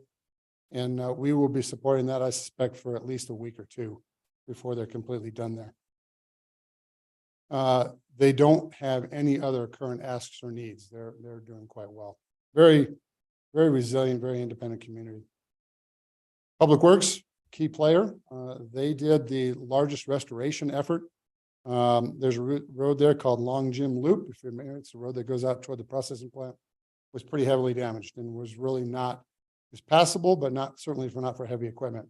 and we will be supporting that, I suspect, for at least a week or two before they're completely done there. They don't have any other current asks or needs. They're doing quite well. Very, very resilient, very independent community. Public Works, key player. They did the largest restoration effort. There's a road there called Long Jim Loop. If you're familiar, it's the road that goes out toward the processing plant. Was pretty heavily damaged and was really not It's passable, but not certainly not for heavy equipment.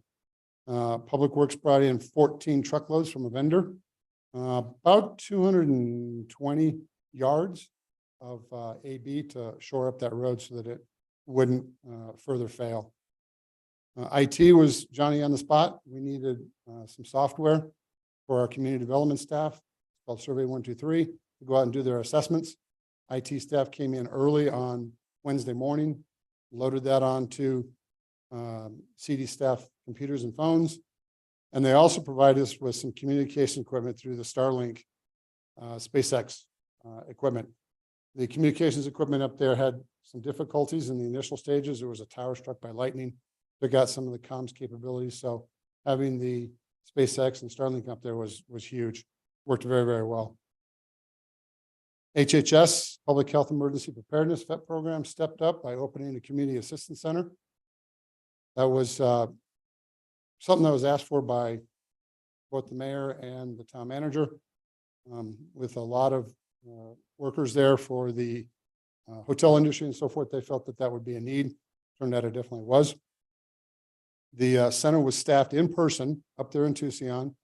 Public Works brought in 14 truckloads from a vendor, about 220 yards of AB to shore up that road so that it wouldn't further fail. IT was Johnny on the spot. We needed some software for our community development staff. It's called Survey 123 to go out and do their assessments. IT staff came in early on Wednesday morning, loaded that onto CD staff computers and phones. And they also provided us with some communication equipment through the Starlink SpaceX equipment. The communications equipment up there had some difficulties in the initial stages. There was a tower struck by lightning that got some of the comms capabilities. So having the SpaceX and Starlink up there was huge. Worked very, very well. HHS, Public Health Emergency Preparedness VET program, stepped up by opening a community assistance center. That was something that was asked for by both the mayor and the town manager, with a lot of workers there for the hotel industry and so forth. They felt that that would be a need. Turned out it definitely was. The center was staffed in person up there in Tucson,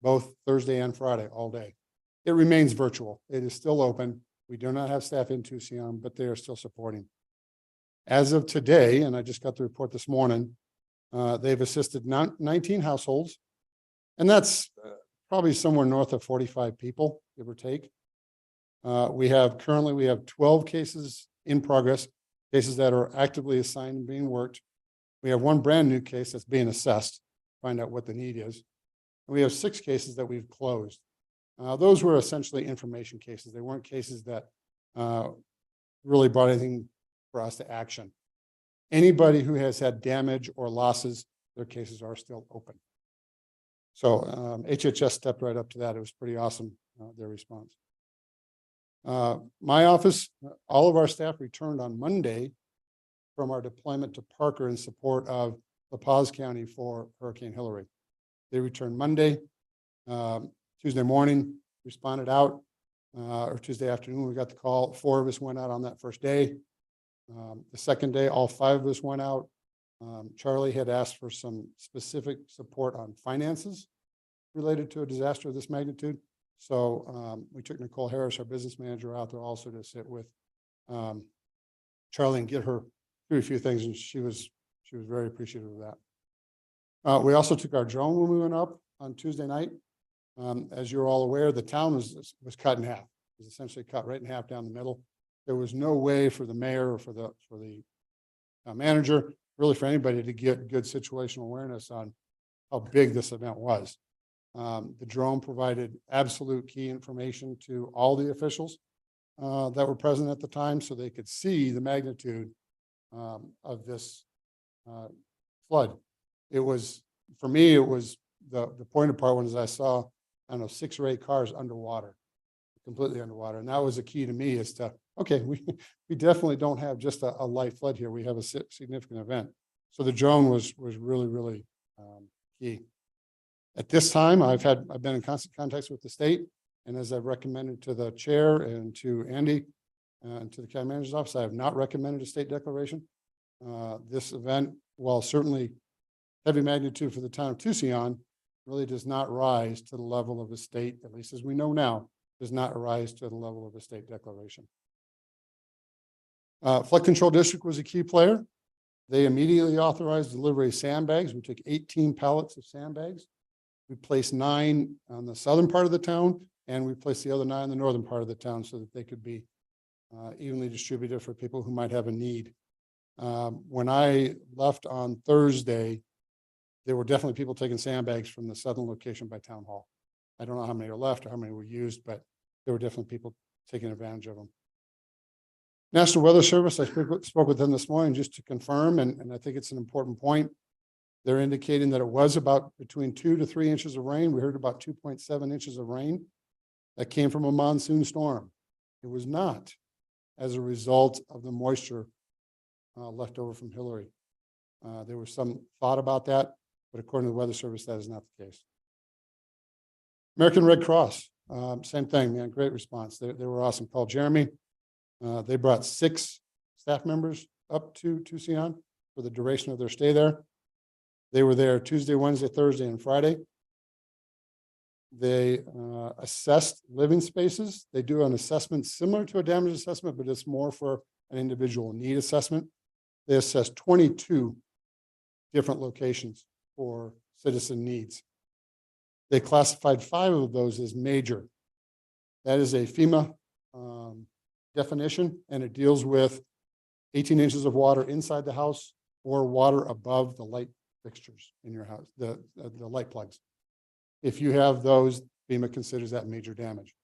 both Thursday and Friday, all day. It remains virtual. It is still open. We do not have staff in Tucson, but they are still supporting. As of today, and I just got the report this morning, they've assisted 19 households, and that's probably somewhere north of 45 people, give or take. We have 12 cases in progress, cases that are actively assigned and being worked. We have one brand new case that's being assessed, find out what the need is. And we have 6 cases that we've closed. Those were essentially information cases. They weren't cases that really brought anything for us to action. Anybody who has had damage or losses, their cases are still open. So HHS stepped right up to that. It was pretty awesome, their response. My office, all of our staff returned on Monday from our deployment to Parker in support of La Paz County for Hurricane Hillary. They returned Monday. Tuesday morning, responded out, or Tuesday afternoon, we got the call. 4 of us went out on that first day. The second day, all 5 of us went out. Charlie had asked for some specific support on finances related to a disaster of this magnitude. So we took Nicole Harris, our business manager, out there also to sit with Charlie and get her through a few things, and she was very appreciative of that. We also took our drone when we went up on Tuesday night. As you're all aware, the town was cut in half. It was essentially cut right in half down the middle. There was no way for the mayor or for the manager, really for anybody, to get good situational awareness on how big this event was. The drone provided absolute key information to all the officials that were present at the time, so they could see the magnitude of this flood. It was, for me, it was the pointed part was I saw, I don't know, 6 or 8 cars underwater, completely underwater. And that was a key to me, is to, okay, we definitely don't have just a light flood here. We have a significant event. So the drone was really, really key. At this time, I've been in constant contact with the state, and as I've recommended to the chair and to Andy and to the county manager's office, I have not recommended a state declaration. This event, while certainly heavy magnitude for the town of Tucson, really does not rise to the level of a state, at least as we know now, does not rise to the level of a state declaration. Flood Control District was a key player. They immediately authorized delivery of sandbags. We took 18 pallets of sandbags. We placed 9 on the southern part of the town, and we placed the other 9 in the northern part of the town so that they could be evenly distributed for people who might have a need. When I left on Thursday, there were definitely people taking sandbags from the southern location by Town Hall. I don't know how many are left or how many were used, but there were definitely people taking advantage of them. National Weather Service, I spoke with them this morning just to confirm, and I think it's an important point. They're indicating that it was about between 2 to 3 inches of rain. We heard about 2.7 inches of rain that came from a monsoon storm. It was not as a result of the moisture left over from Hillary. There was some thought about that, but according to the Weather Service, that is not the case. American Red Cross, same thing, man, great response. They were awesome. Called Jeremy. They brought 6 staff members up to Tucson for the duration of their stay there. They were there Tuesday, Wednesday, Thursday, and Friday. They assessed living spaces. They do an assessment similar to a damage assessment, but it's more for an individual need assessment. They assessed 22 different locations for citizen needs. They classified 5 of those as major. That is a FEMA definition, and it deals with 18 inches of water inside the house or water above the light fixtures in your house, the light plugs. If you have those, FEMA considers that major damage.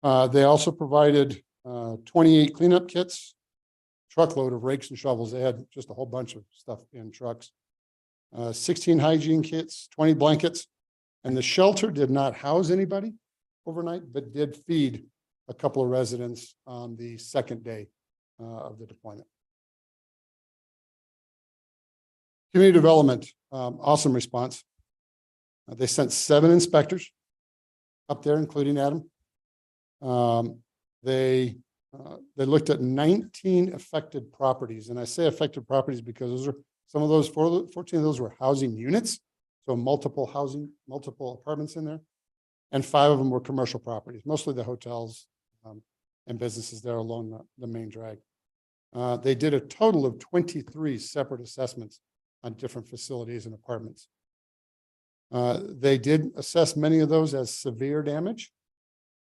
They also provided 28 cleanup kits, truckload of rakes and shovels. They had just a whole bunch of stuff in trucks. 16 hygiene kits, 20 blankets, and the shelter did not house anybody overnight, but did feed a couple of residents on the second day of the deployment. Community development, awesome response. They sent 7 inspectors up there, including Adam. They looked at 19 affected properties, and I say affected properties because those are some of those 14 of those were housing units, so multiple apartments in there, and 5 of them were commercial properties, mostly the hotels and businesses there along the main drag. They did a total of 23 separate assessments on different facilities and apartments. They did assess many of those as severe damage.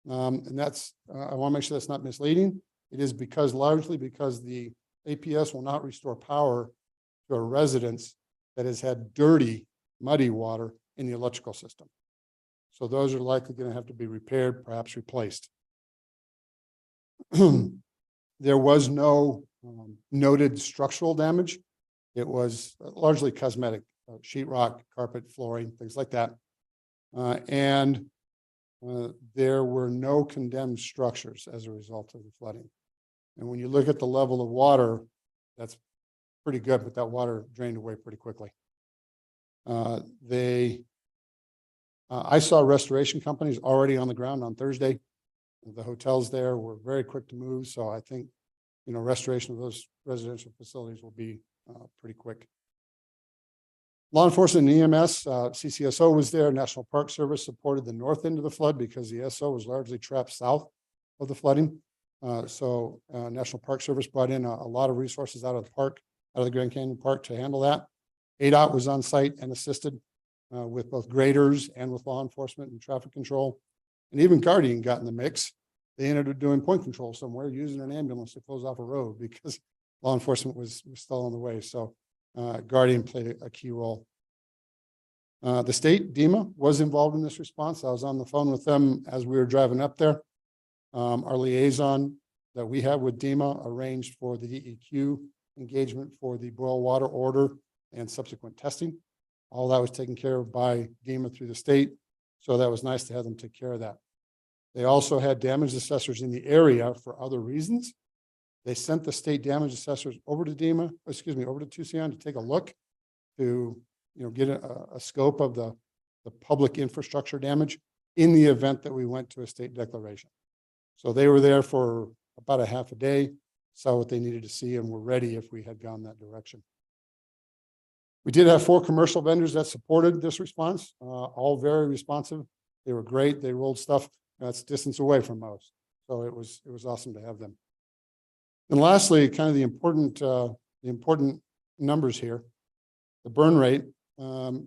And that's, I want to make sure that's not misleading. It is largely because the APS will not restore power to a residence that has had dirty, muddy water in the electrical system. So those are likely going to have to be repaired, perhaps replaced. There was no noted structural damage. It was largely cosmetic, sheetrock, carpet, flooring, things like that. There were no condemned structures as a result of the flooding. And when you look at the level of water, that's pretty good, but that water drained away pretty quickly. I saw restoration companies already on the ground on Thursday. The hotels there were very quick to move. So I think, restoration of those residential facilities will be pretty quick. Law enforcement and EMS, CCSO was there. National Park Service supported the north end of the flood because the SO was largely trapped south of the flooding. So National Park Service brought in a lot of resources out of the park, out of the Grand Canyon Park to handle that. ADOT was on site and assisted with both graders and with law enforcement and traffic control. And even Guardian got in the mix. They ended up doing point control somewhere, using an ambulance to close off a road because law enforcement was still on the way. So Guardian played a key role. The state, DEMA, was involved in this response. I was on the phone with them as we were driving up there. Our liaison that we have with DEMA arranged for the DEQ engagement for the boil water order and subsequent testing. All that was taken care of by DEMA through the state. So that was nice to have them take care of that. They also had damage assessors in the area for other reasons. They sent the state damage assessors over to DEMA, over to Tucson to take a look to, get a scope of the public infrastructure damage in the event that we went to a state declaration. So they were there for about a half a day, saw what they needed to see, and were ready if we had gone that direction. We did have 4 commercial vendors that supported this response, all very responsive. They were great. They rolled stuff that's distance away from most. So it was awesome to have them. And lastly, kind of the important numbers here. The burn rate,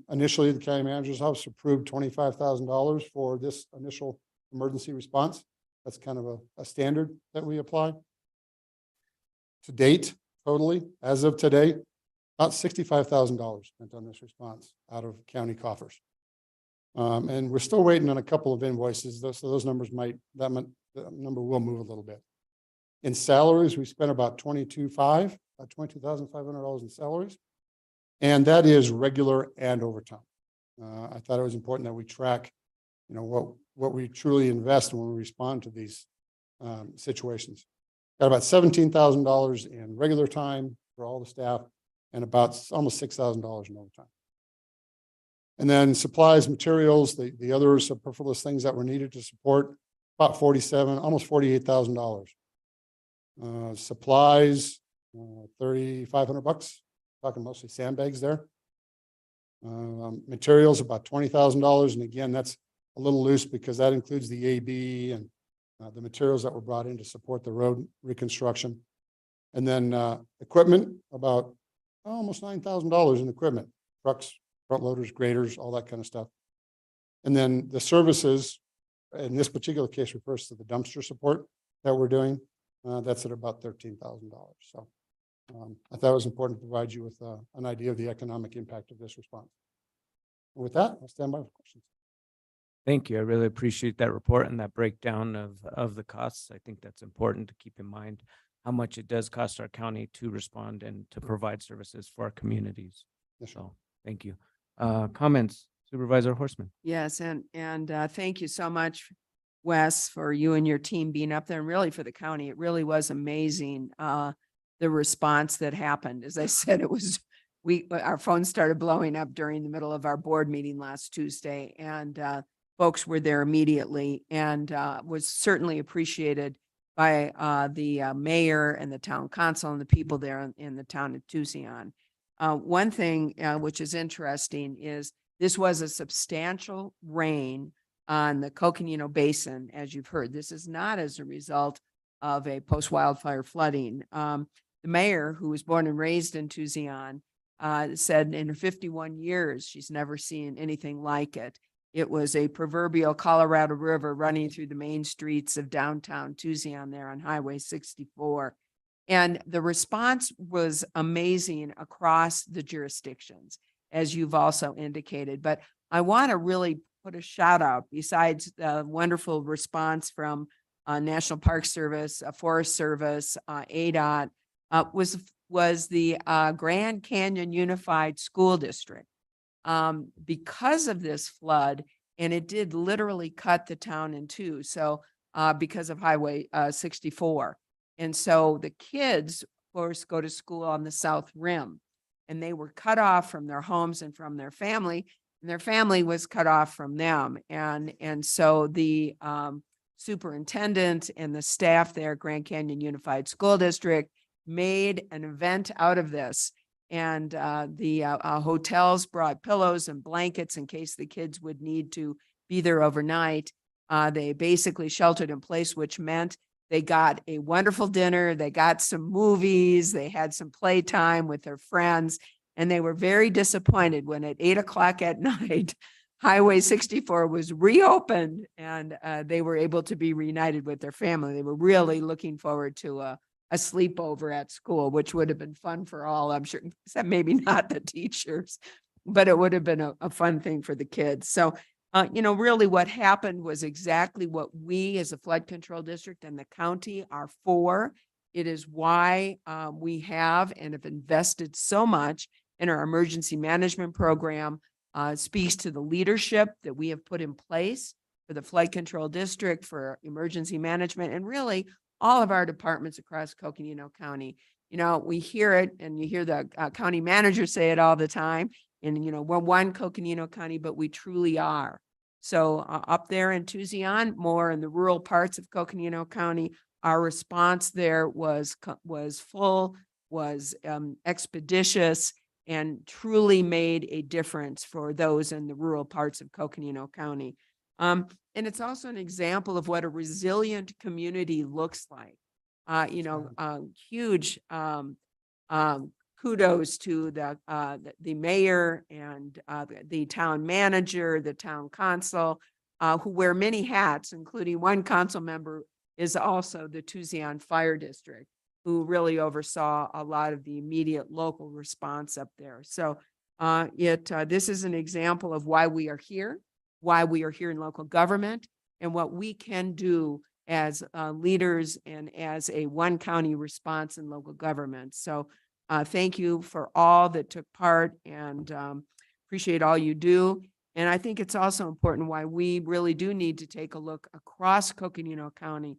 initially the county manager's office approved $25,000 for this initial emergency response. That's kind of a standard that we apply. To date, totally, as of today, about $65,000 spent on this response out of county coffers. And we're still waiting on a couple of invoices, so those numbers that number will move a little bit. In salaries, we spent about $22,500 in salaries, and that is regular and overtime. I thought it was important that we track, what we truly invest when we respond to these situations. Got about $17,000 in regular time for all the staff, and about almost $6,000 in overtime. And then supplies, materials, the other superfluous things that were needed to support, about almost $48,000. Supplies, $3,500, talking mostly sandbags there. Materials about $20,000. And again, that's a little loose because that includes the AB and the materials that were brought in to support the road reconstruction. And then equipment, about almost $9,000 in equipment, trucks, front loaders, graders, all that kind of stuff. And then the services, in this particular case, refers to the dumpster support that we're doing. That's at about $13,000. So I thought it was important to provide you with an idea of the economic impact of this response. And with that, I'll stand by for questions. Thank you. I really appreciate that report and that breakdown of the costs. I think that's important to keep in mind how much it does cost our county to respond and to provide services for our communities. Yes, sir. So thank you. Comments, Supervisor Horstman? Yes, and thank you so much, Wes, for you and your team being up there, and really for the county. It really was amazing, the response that happened. As I said, our phones started blowing up during the middle of our board meeting last Tuesday, and folks were there immediately, and was certainly appreciated by the mayor and the town council and the people there in the town of Tucson. One thing which is interesting is this was a substantial rain on the Coconino Basin, as you've heard. This is not as a result of a post-wildfire flooding. The mayor, who was born and raised in Tucson, said in her 51 years, she's never seen anything like it. It was a proverbial Colorado River running through the main streets of downtown Tucson there on Highway 64. And the response was amazing across the jurisdictions, as you've also indicated. But I want to really put a shout out, besides the wonderful response from National Park Service, Forest Service, ADOT, was the Grand Canyon Unified School District. Because of this flood, and it did literally cut the town in two. So because of Highway 64. And so the kids, of course, go to school on the South Rim, and they were cut off from their homes and from their family, and their family was cut off from them. And so the superintendent and the staff there, Grand Canyon Unified School District, made an event out of this. And the hotels brought pillows and blankets in case the kids would need to be there overnight. They basically sheltered in place, which meant they got a wonderful dinner. They got some movies. They had some playtime with their friends. And they were very disappointed when at 8 o'clock at night, Highway 64 was reopened, and they were able to be reunited with their family. They were really looking forward to a sleepover at school, which would have been fun for all, I'm sure, except maybe not the teachers, but it would have been a fun thing for the kids. So, really what happened was exactly what we as a flood control district and the county are for. It is why we have and have invested so much in our emergency management program. Speaks to the leadership that we have put in place for the flood control district, for emergency management, and really all of our departments across Coconino County. We hear it, and you hear the county manager say it all the time. And, we're one Coconino County, but we truly are. So up there in Tucson, more in the rural parts of Coconino County, our response there was full, was expeditious, and truly made a difference for those in the rural parts of Coconino County. And it's also an example of what a resilient community looks like. Huge kudos to the mayor and the town manager, the town council, who wear many hats, including one council member is also the Tucson Fire District, who really oversaw a lot of the immediate local response up there. So this is an example of why we are here in local government, and what we can do as leaders and as a one county response in local government. So thank you for all that took part, and appreciate all you do. And I think it's also important why we really do need to take a look across Coconino County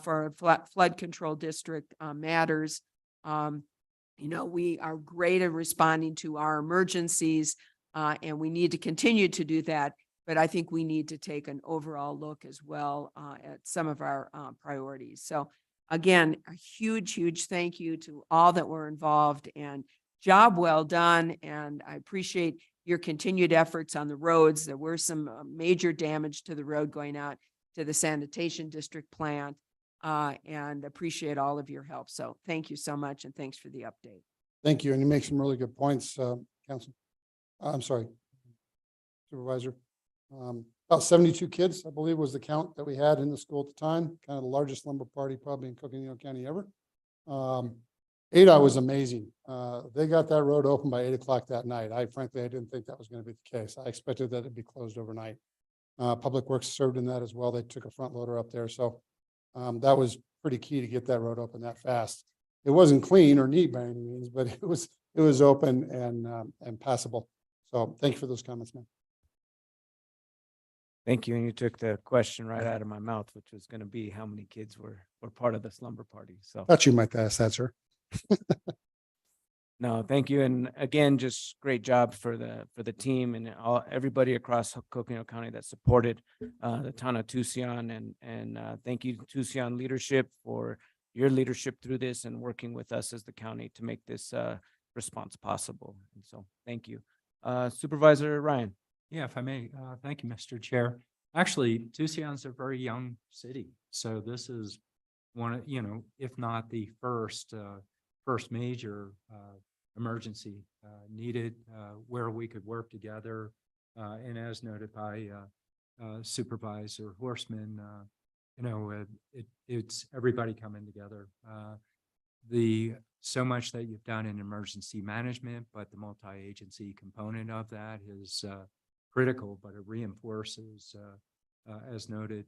for flood control district matters. We are great at responding to our emergencies, and we need to continue to do that. But I think we need to take an overall look as well at some of our priorities. So again, a huge, huge thank you to all that were involved and job well done. And I appreciate your continued efforts on the roads. There were some major damage to the road going out to the sanitation district plant, and appreciate all of your help. So thank you so much. And thanks for the update. Thank you. And you make some really good points, Council. I'm sorry, Supervisor. About 72 kids, I believe, was the count that we had in the school at the time, kind of the largest lumber party probably in Coconino County ever. ADOT was amazing. They got that road open by 8 o'clock that night. I didn't think that was going to be the case. I expected that it'd be closed overnight. Public Works served in that as well. They took a front loader up there. So that was pretty key to get that road open that fast. It wasn't clean or neat by any means, but it was open and passable. So thank you for those comments, man. Thank you. And you took the question right out of my mouth, which was going to be how many kids were part of the slumber party. So Thought you might ask that, sir. no, thank you. And again, just great job for the team and everybody across Coconino County that supported the town of Tucson, and thank you Tucson leadership for your leadership through this and working with us as the county to make this response possible. And so thank you. Supervisor Ryan. Yeah, if I may, thank you, Mr. Chair. Actually, Tucson's a very young city, so this is one of, if not the first major emergency needed where we could work together. And as noted by Supervisor Horseman, it's everybody coming together. So much that you've done in emergency management, but the multi-agency component of that is critical, but it reinforces, as noted,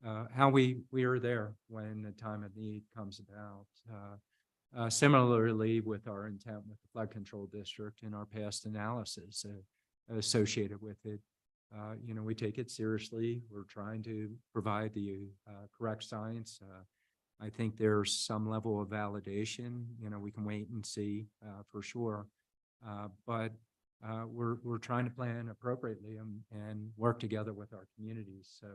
how we are there when the time of need comes about. Similarly, with our intent with the flood control district and our past analysis associated with it, we take it seriously. We're trying to provide the correct science. I think there's some level of validation. We can wait and see for sure, but we're trying to plan appropriately and work together with our communities. So,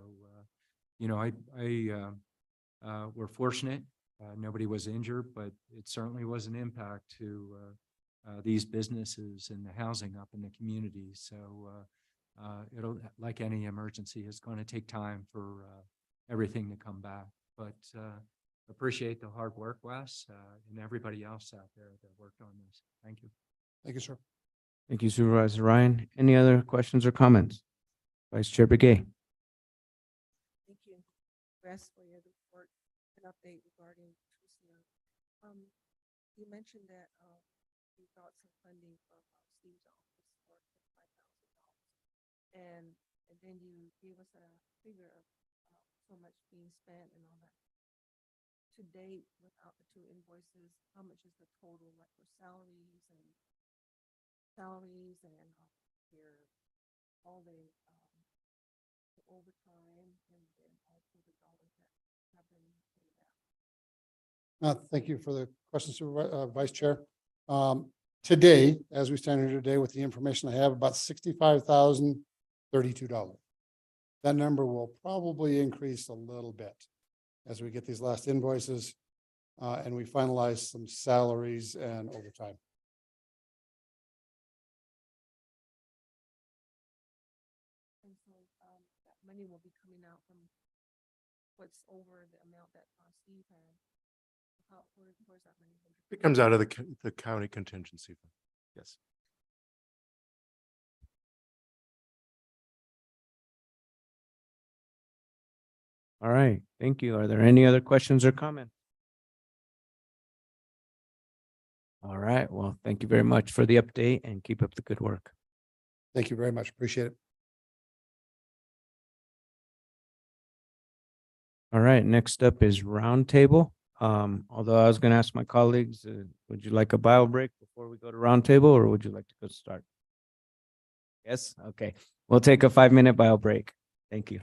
we're fortunate. Nobody was injured, but it certainly was an impact to these businesses and the housing up in the community. So it'll, like any emergency, it's going to take time for everything to come back. But appreciate the hard work, Wes, and everybody else out there that worked on this. Thank you. Thank you, sir. Thank you, Supervisor Ryan. Any other questions or comments? Vice Chair Begay. Thank you, Wes, for your report and update regarding Tucson. You mentioned that you got some funding from Steve's office for $5,000, and then you gave us a figure of so much being spent and all that. To date, without the 2 invoices, how much is the total, like for salaries and your all the overtime and then also the dollars that have been paid out? Thank you for the question, Vice Chair. Today, as we stand here today with the information I have, about $65,032. That number will probably increase a little bit as we get these last invoices and we finalize some salaries and overtime. And so that money will be coming out from what's over the amount that Steve had. Where's that money? It comes out of the county contingency fund. Yes. All right. Thank you. Are there any other questions or comments? All right. Well, thank you very much for the update and keep up the good work. Thank you very much. Appreciate it. All right. Next up is roundtable. Although I was going to ask my colleagues, would you like a bio break before we go to roundtable, or would you like to go start? Yes. Okay. We'll take a 5-minute bio break. Thank you.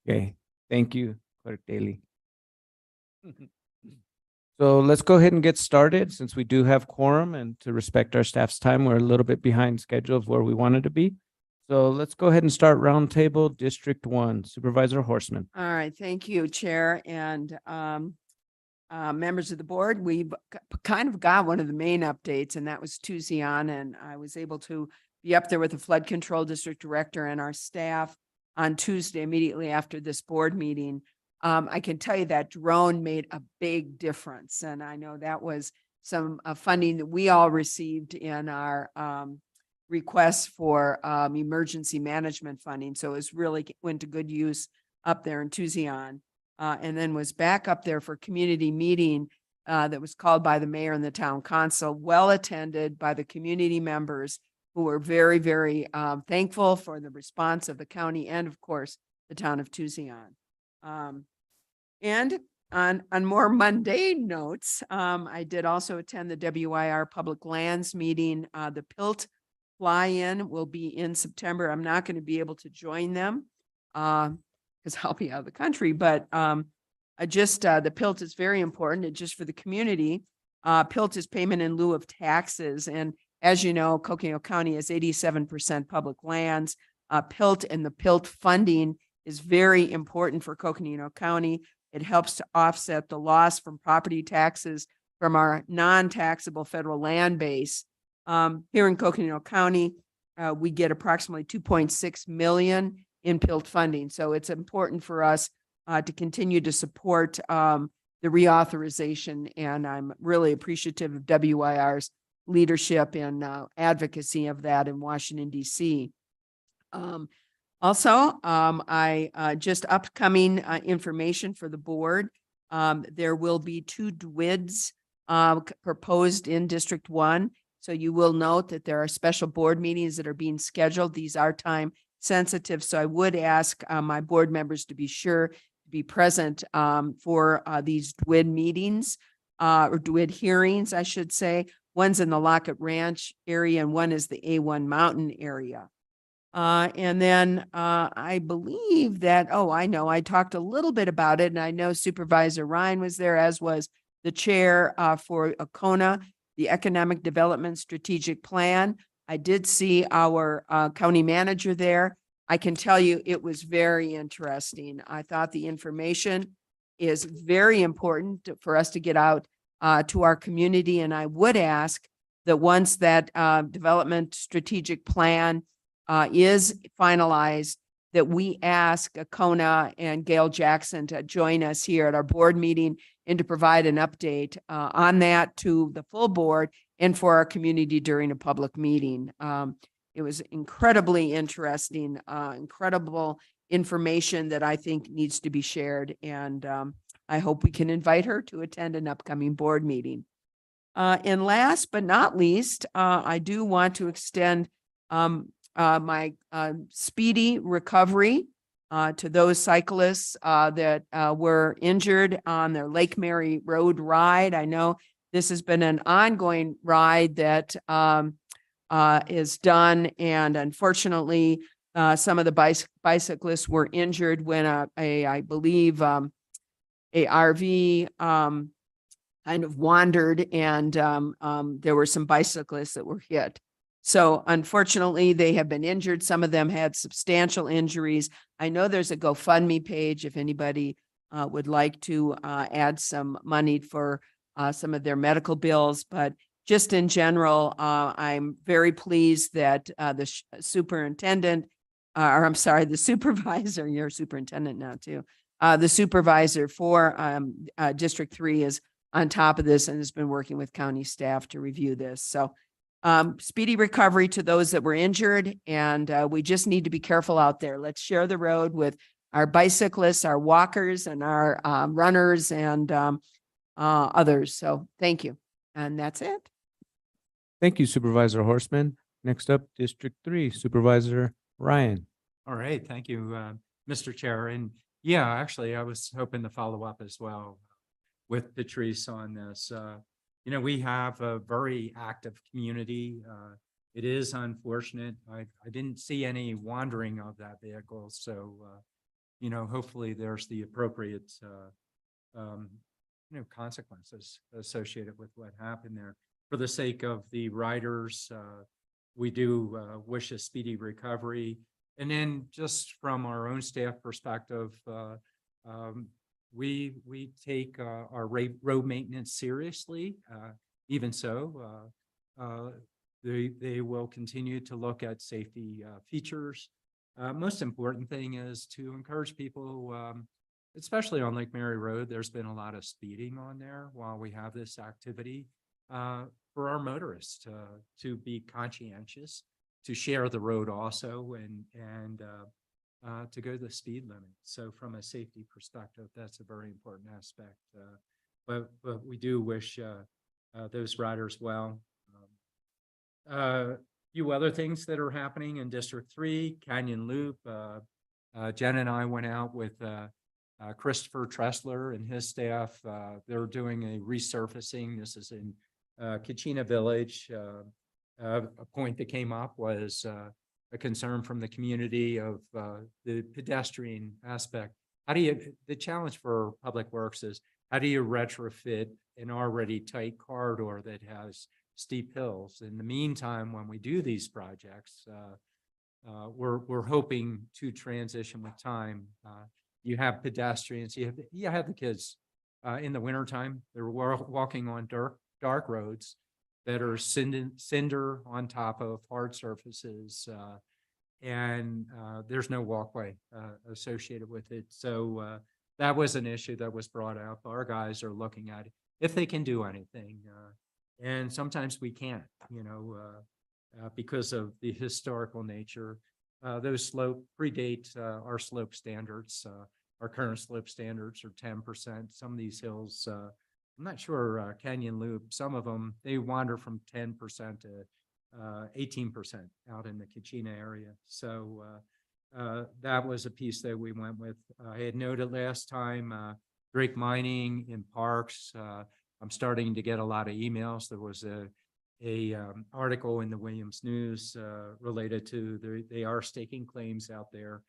Okay, thank you, Clerk Daly. So let's go ahead and get started since we do have quorum, and to respect our staff's time, we're a little bit behind schedule of where we wanted to be. So let's go ahead and start roundtable District 1, Supervisor Horseman. All right, thank you, Chair and members of the board. We've kind of got one of the main updates, and that was Tuesday on, and I was able to be up there with the Flood Control District Director and our staff on Tuesday immediately after this board meeting. I can tell you that drone made a big difference, and I know that was some funding that we all received in our requests for emergency management funding. So it was really went to good use up there in Tucson. And then was back up there for community meeting that was called by the mayor and the town council, well attended by the community members who were very, very thankful for the response of the county and of course, the town of Tucson. And on more mundane notes, I did also attend the WIR Public Lands meeting. The PILT fly-in will be in September. I'm not going to be able to join them because I'll be out of the country, but the PILT is very important. It's just for the community. PILT is payment in lieu of taxes. And as you know, Coconino County has 87% public lands. PILT and the PILT funding is very important for Coconino County. It helps to offset the loss from property taxes from our non-taxable federal land base. Here in Coconino County, we get approximately 2.6 million in PILT funding. So it's important for us to continue to support the reauthorization. And I'm really appreciative of WIR's leadership and advocacy of that in Washington, D.C. Also, just upcoming information for the board. There will be 2 DWIDs proposed in District 1. So you will note that there are special board meetings that are being scheduled. These are time sensitive. So I would ask my board members to be sure to be present for these DWID meetings or DWID hearings, I should say. One's in the Lockett Ranch area and one is the A1 Mountain area. And then I believe that, I talked a little bit about it, and I know Supervisor Ryan was there, as was the chair for ACONA, the Economic Development Strategic Plan. I did see our county manager there. I can tell you it was very interesting. I thought the information is very important for us to get out to our community. And I would ask that once that development strategic plan is finalized, that we ask ACONA and Gail Jackson to join us here at our board meeting and to provide an update on that to the full board and for our community during a public meeting. It was incredibly interesting, incredible information that I think needs to be shared. And I hope we can invite her to attend an upcoming board meeting. And last but not least, I do want to extend my speedy recovery to those cyclists that were injured on their Lake Mary Road ride. I know this has been an ongoing ride that is done, and unfortunately, some of the bicyclists were injured when I believe a RV kind of wandered, and there were some bicyclists that were hit. So unfortunately, they have been injured. Some of them had substantial injuries. I know there's a GoFundMe page if anybody would like to add some money for some of their medical bills. But just in general, I'm very pleased that the superintendent, or I'm sorry, the supervisor, you're superintendent now too, the supervisor for District 3 is on top of this and has been working with county staff to review this. So speedy recovery to those that were injured, and we just need to be careful out there. Let's share the road with our bicyclists, our walkers, and our runners and others. So thank you. And that's it. Thank you, Supervisor Horseman. Next up, District 3, Supervisor Ryan. All right, thank you, Mr. Chair. And yeah, actually, I was hoping to follow up as well with Patrice on this. We have a very active community. It is unfortunate. I didn't see any wandering of that vehicle. So, hopefully there's the appropriate, consequences associated with what happened there. For the sake of the riders, we do wish a speedy recovery. And then just from our own staff perspective, we take our road maintenance seriously. Even so, they will continue to look at safety features. Most important thing is to encourage people, especially on Lake Mary Road. There's been a lot of speeding on there while we have this activity. For our motorists to be conscientious, to share the road also, and to go the speed limit. So from a safety perspective, that's a very important aspect. But we do wish those riders well. Few other things that are happening in District 3, Canyon Loop. Jen and I went out with Christopher Tressler and his staff. They're doing a resurfacing. This is in Kachina Village. A point that came up was a concern from the community of the pedestrian aspect. The challenge for Public Works is, how do you retrofit an already tight corridor that has steep hills? In the meantime, when we do these projects, we're hoping to transition with time. You have pedestrians, you have the kids in the wintertime, they're walking on dark roads that are cinder on top of hard surfaces, and there's no walkway associated with it. So that was an issue that was brought up. Our guys are looking at it, if they can do anything. And sometimes we can't, because of the historical nature. Those predate our slope standards. Our current slope standards are 10%. Some of these hills, I'm not sure, Canyon Loop, some of them, they wander from 10% to 18% out in the Kachina area. So that was a piece that we went with. I had noted last time, Drake Mining in parks. I'm starting to get a lot of emails. There was a article in the Williams News related to they are staking claims out there.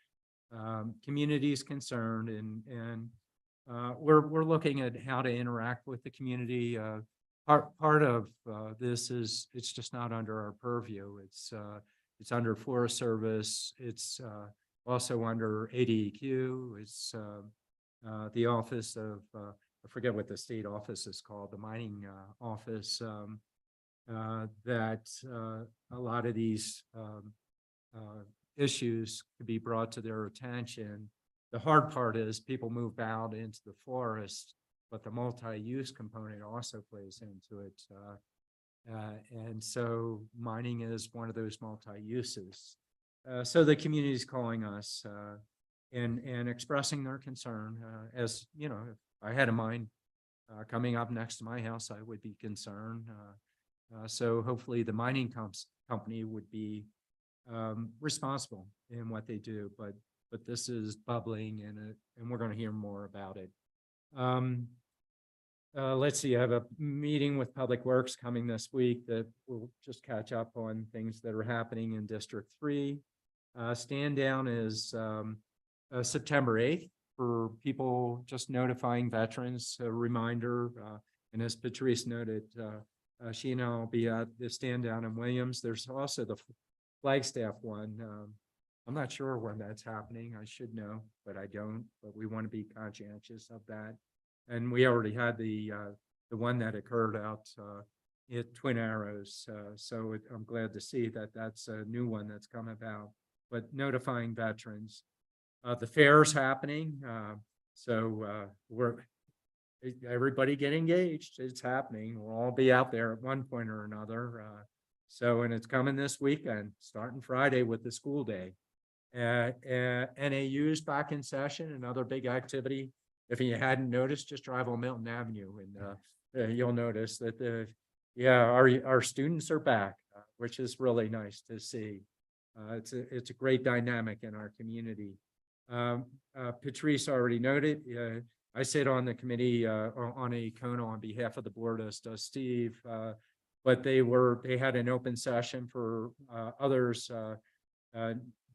Community is concerned, and we're looking at how to interact with the community. Part of this is, it's just not under our purview. It's under Forest Service. It's also under ADEQ. It's the office of I forget what the state office is called, the mining office. That a lot of these issues could be brought to their attention. The hard part is people move out into the forest, but the multi-use component also plays into it. And so mining is one of those multi-uses. So the community is calling us and expressing their concern. As you know, if I had a mine coming up next to my house, I would be concerned. So hopefully the mining company would be responsible in what they do, but this is bubbling, and we're going to hear more about it. Let's see, I have a meeting with Public Works coming this week that will just catch up on things that are happening in District 3. Stand down is September 8th for people just notifying veterans, a reminder. And as Patrice noted, she and I will be at the stand down in Williams. There's also the Flagstaff one. I'm not sure when that's happening. I should know, but I don't. But we want to be conscientious of that. And we already had the one that occurred out at Twin Arrows. So I'm glad to see that that's a new one that's come about. But notifying veterans, the fair's happening. So everybody get engaged. It's happening. We'll all be out there at one point or another. And it's coming this weekend, starting Friday with the school day. NAU's back in session, another big activity. If you hadn't noticed, just drive on Milton Avenue and you'll notice that our students are back, which is really nice to see. It's a great dynamic in our community. Patrice already noted, I sit on the committee on ACONA on behalf of the board, as does Steve, but they had an open session for others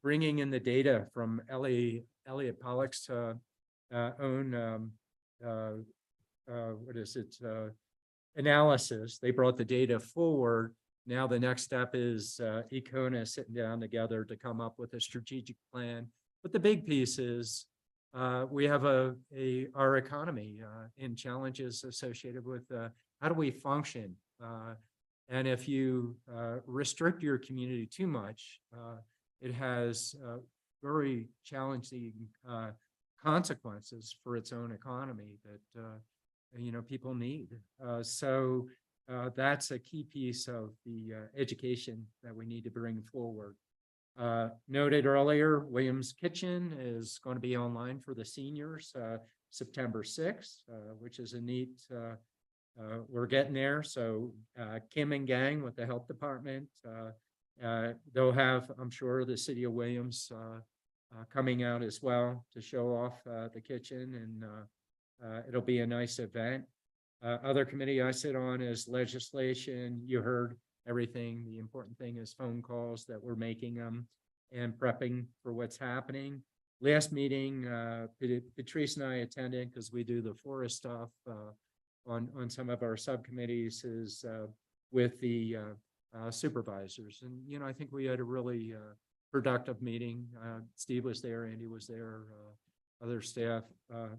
bringing in the data from Elliot Pollock's own what is it, analysis. They brought the data forward. Now the next step is Econa sitting down together to come up with a strategic plan. But the big piece is we have our economy and challenges associated with how do we function. And if you restrict your community too much, it has very challenging consequences for its own economy that people need. So that's a key piece of the education that we need to bring forward. Noted earlier, Williams Kitchen is going to be online for the seniors September 6th, which is a neat, we're getting there. So Kim and gang with the health department, they'll have, I'm sure, the city of Williams coming out as well to show off the kitchen, and it'll be a nice event. Other committee I sit on is legislation. You heard everything. The important thing is phone calls that we're making them and prepping for what's happening. Last meeting, Patrice and I attended because we do the forest stuff on some of our subcommittees is with the supervisors. And, I think we had a really productive meeting. Steve was there, Andy was there, other staff.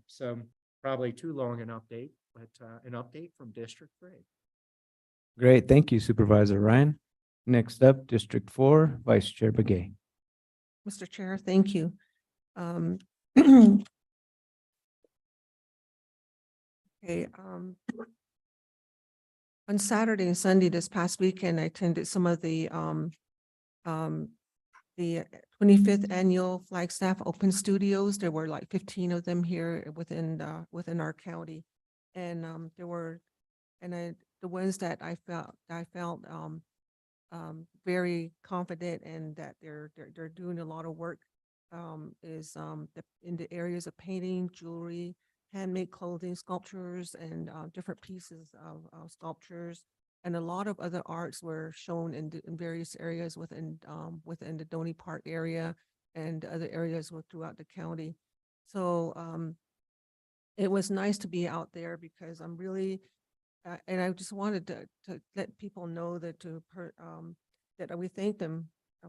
So probably too long an update, but an update from District 3. Great. Thank you, Supervisor Ryan. Next up, District 4, Vice Chair Begay. Mr. Chair, thank you. Okay, on Saturday and Sunday this past weekend, I attended some of the 25th annual Flagstaff Open Studios. There were like 15 of them here within our county, and the ones that I felt very confident and that they're doing a lot of work is in the areas of painting, jewelry, handmade clothing, sculptures, and different pieces of sculptures, and a lot of other arts were shown in various areas within the Donny Park area and other areas throughout the county. So it was nice to be out there because I'm really, and I just wanted to let people know that that we thank them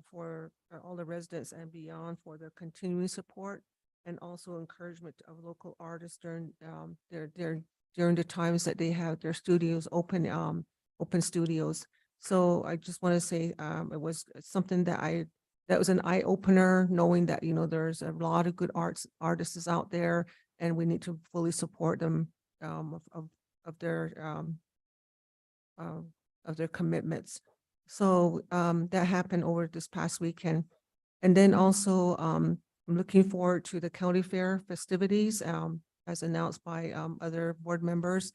for all the residents and beyond for their continuing support and also encouragement of local artists during the times that they have their studios open studios. So I just want to say it was something that was an eye opener, knowing that there's a lot of good artists out there, and we need to fully support them of their commitments. So that happened over this past weekend, and then also I'm looking forward to the county fair festivities as announced by other board members.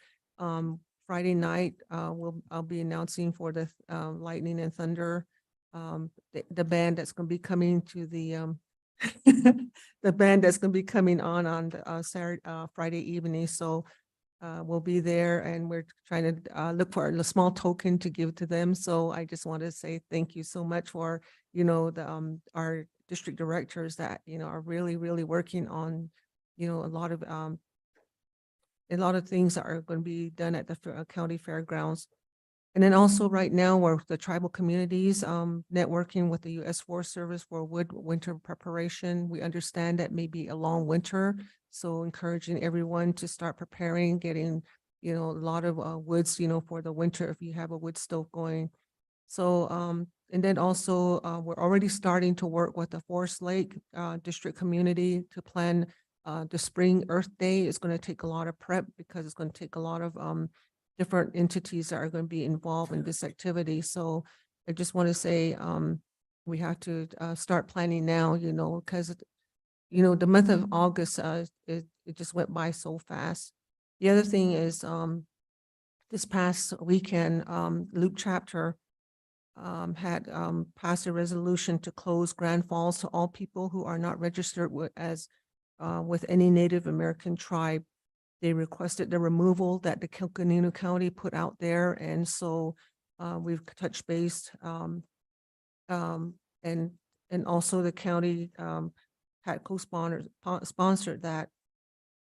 Friday night, I'll be announcing for the Lightning and Thunder, the band that's going to be coming to the the band that's going to be coming on Saturday, Friday evening. So we'll be there, and we're trying to look for a small token to give to them. So I just want to say thank you so much for our district directors that are really working on a lot of things that are going to be done at the county fairgrounds. And then also right now we're the tribal communities networking with the U.S. Forest Service for winter preparation. We understand that may be a long winter, so encouraging everyone to start preparing, getting a lot of woods for the winter if you have a wood stove going. So and then also we're already starting to work with the Forest Lake district community to plan the Spring Earth Day. Is going to take a lot of prep because it's going to take a lot of different entities that are going to be involved in this activity. So I just want to say we have to start planning now, because the month of August it just went by so fast. The other thing is this past weekend Loop Chapter had passed a resolution to close Grand Falls to all people who are not registered with any Native American tribe. They requested the removal that the Coconino County put out there, and so we've touched base and and also the county had sponsored that,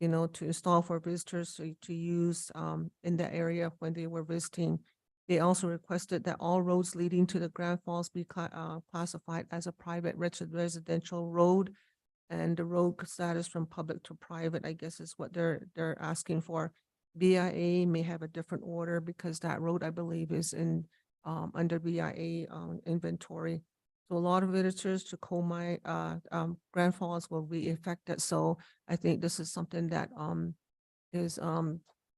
you know, to install for visitors to use in the area when they were visiting. They also requested that all roads leading to the Grand Falls be classified as a private residential road. And the road status from public to private, I guess, is what they're asking for. BIA may have a different order because that road, I believe, is in under BIA inventory. So a lot of visitors to Grand Falls will be affected. So I think this is something that is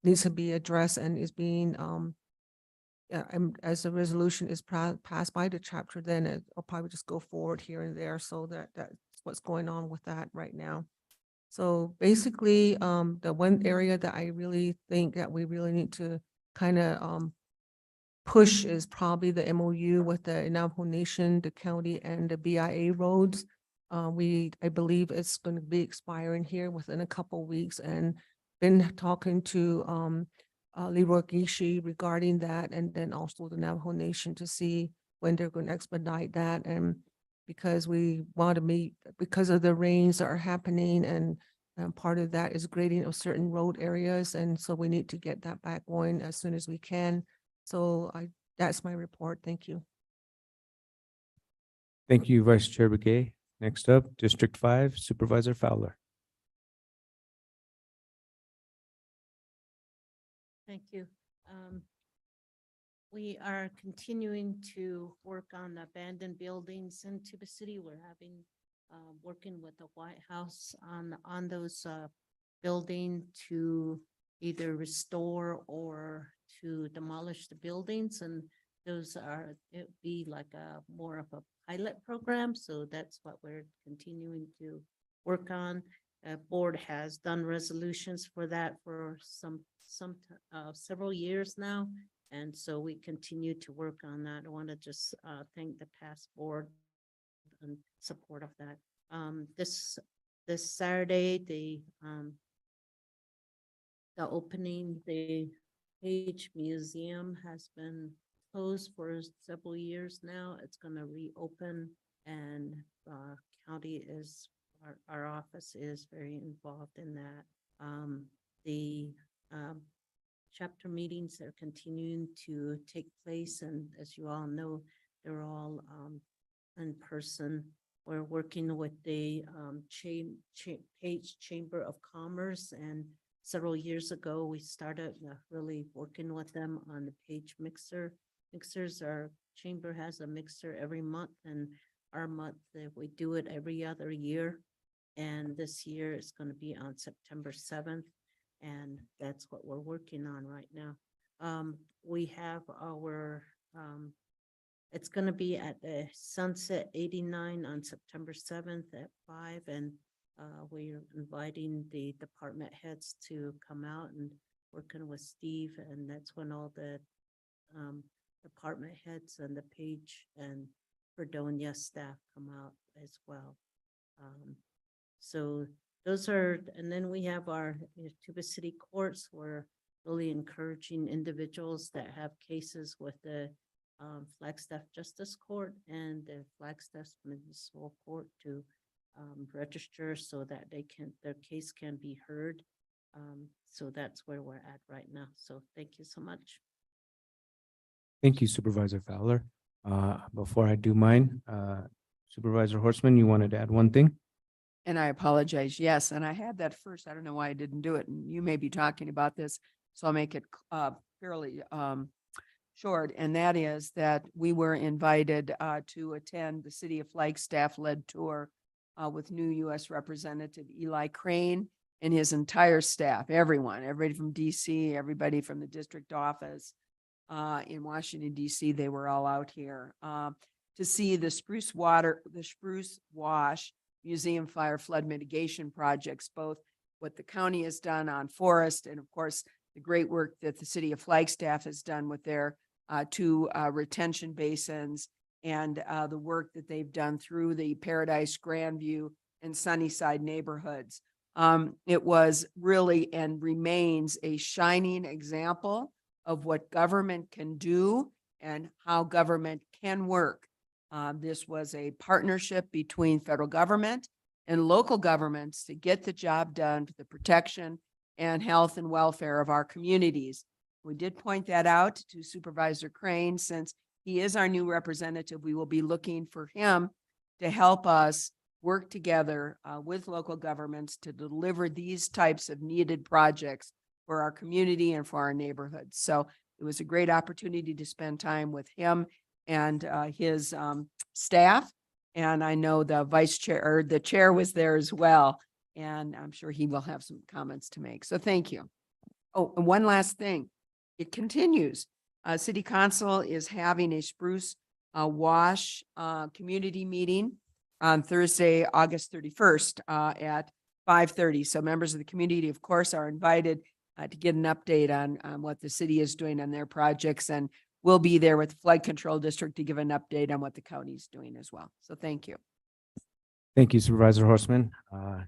needs to be addressed and is being as the resolution is passed by the chapter, then it'll probably just go forward here and there. So that's what's going on with that right now. So basically, the one area that I really think that we really need to kind of push is probably the MOU with the Navajo Nation, the county, and the BIA roads. I believe it's going to be expiring here within a couple weeks, and been talking to Leroy Gishi regarding that, and then also the Navajo Nation to see when they're going to expedite that. And because we want to meet, because of the rains that are happening, and part of that is grading of certain road areas. And so we need to get that back going as soon as we can. So that's my report. Thank you. Thank you, Vice Chair Begay. Next up, District 5, Supervisor Fowler. Thank you. We are continuing to work on abandoned buildings in Tuba City. We're having, working with the White House on those building to either restore or to demolish the buildings. And those are, it'd be like a more of a pilot program. So that's what we're continuing to work on. Board has done resolutions for that for several years now. And so we continue to work on that. I want to just thank the past board in support of that. This Saturday, the opening, the Page Museum has been closed for several years now. It's going to reopen, and county is, our office is very involved in that. The chapter meetings are continuing to take place, and as you all know, they're all in person. We're working with the Page Chamber of Commerce, and several years ago we started really working with them on the Page mixers. Our chamber has a mixer every month, and our month we do it every other year. And this year it's going to be on September 7th. And that's what we're working on right now. We have our, it's going to be at the Sunset 89 on September 7th at 5. And we're inviting the department heads to come out and working with Steve. And that's when all the department heads and the Page and Fredonia staff come out as well. So those are, and then we have our Tuba City courts. We're really encouraging individuals that have cases with the Flagstaff Justice Court and the Flagstaff Municipal Court to register so that their case can be heard. So that's where we're at right now. So thank you so much. Thank you, Supervisor Fowler. Before I do mine, Supervisor Horstman, you wanted to add one thing? And I apologize. Yes, and I had that first. I don't know why I didn't do it. And you may be talking about this, so I'll make it fairly short. And that is that we were invited to attend the City of Flagstaff-led tour with new U.S. Representative Eli Crane and his entire staff, everybody from DC, everybody from the district office in Washington, DC. They were all out here to see the Spruce Wash Museum Fire Flood Mitigation projects, both what the county has done on forest and of course the great work that the City of Flagstaff has done with their two retention basins and the work that they've done through the Paradise, Grandview, and Sunnyside neighborhoods. It was really and remains a shining example of what government can do and how government can work. This was a partnership between federal government and local governments to get the job done for the protection and health and welfare of our communities. We did point that out to Supervisor Crane. Since he is our new representative, we will be looking for him to help us work together with local governments to deliver these types of needed projects for our community and for our neighborhoods. So it was a great opportunity to spend time with him and his staff. And I know the vice chair or the chair was there as well. And I'm sure he will have some comments to make. So thank you. Oh, and one last thing. It continues. City Council is having a Spruce Wash community meeting on Thursday, August 31st at 5:30. So members of the community, of course, are invited to get an update on what the city is doing on their projects. And we'll be there with the Flood Control District to give an update on what the county is doing as well. So thank you. Thank you, Supervisor Horstman.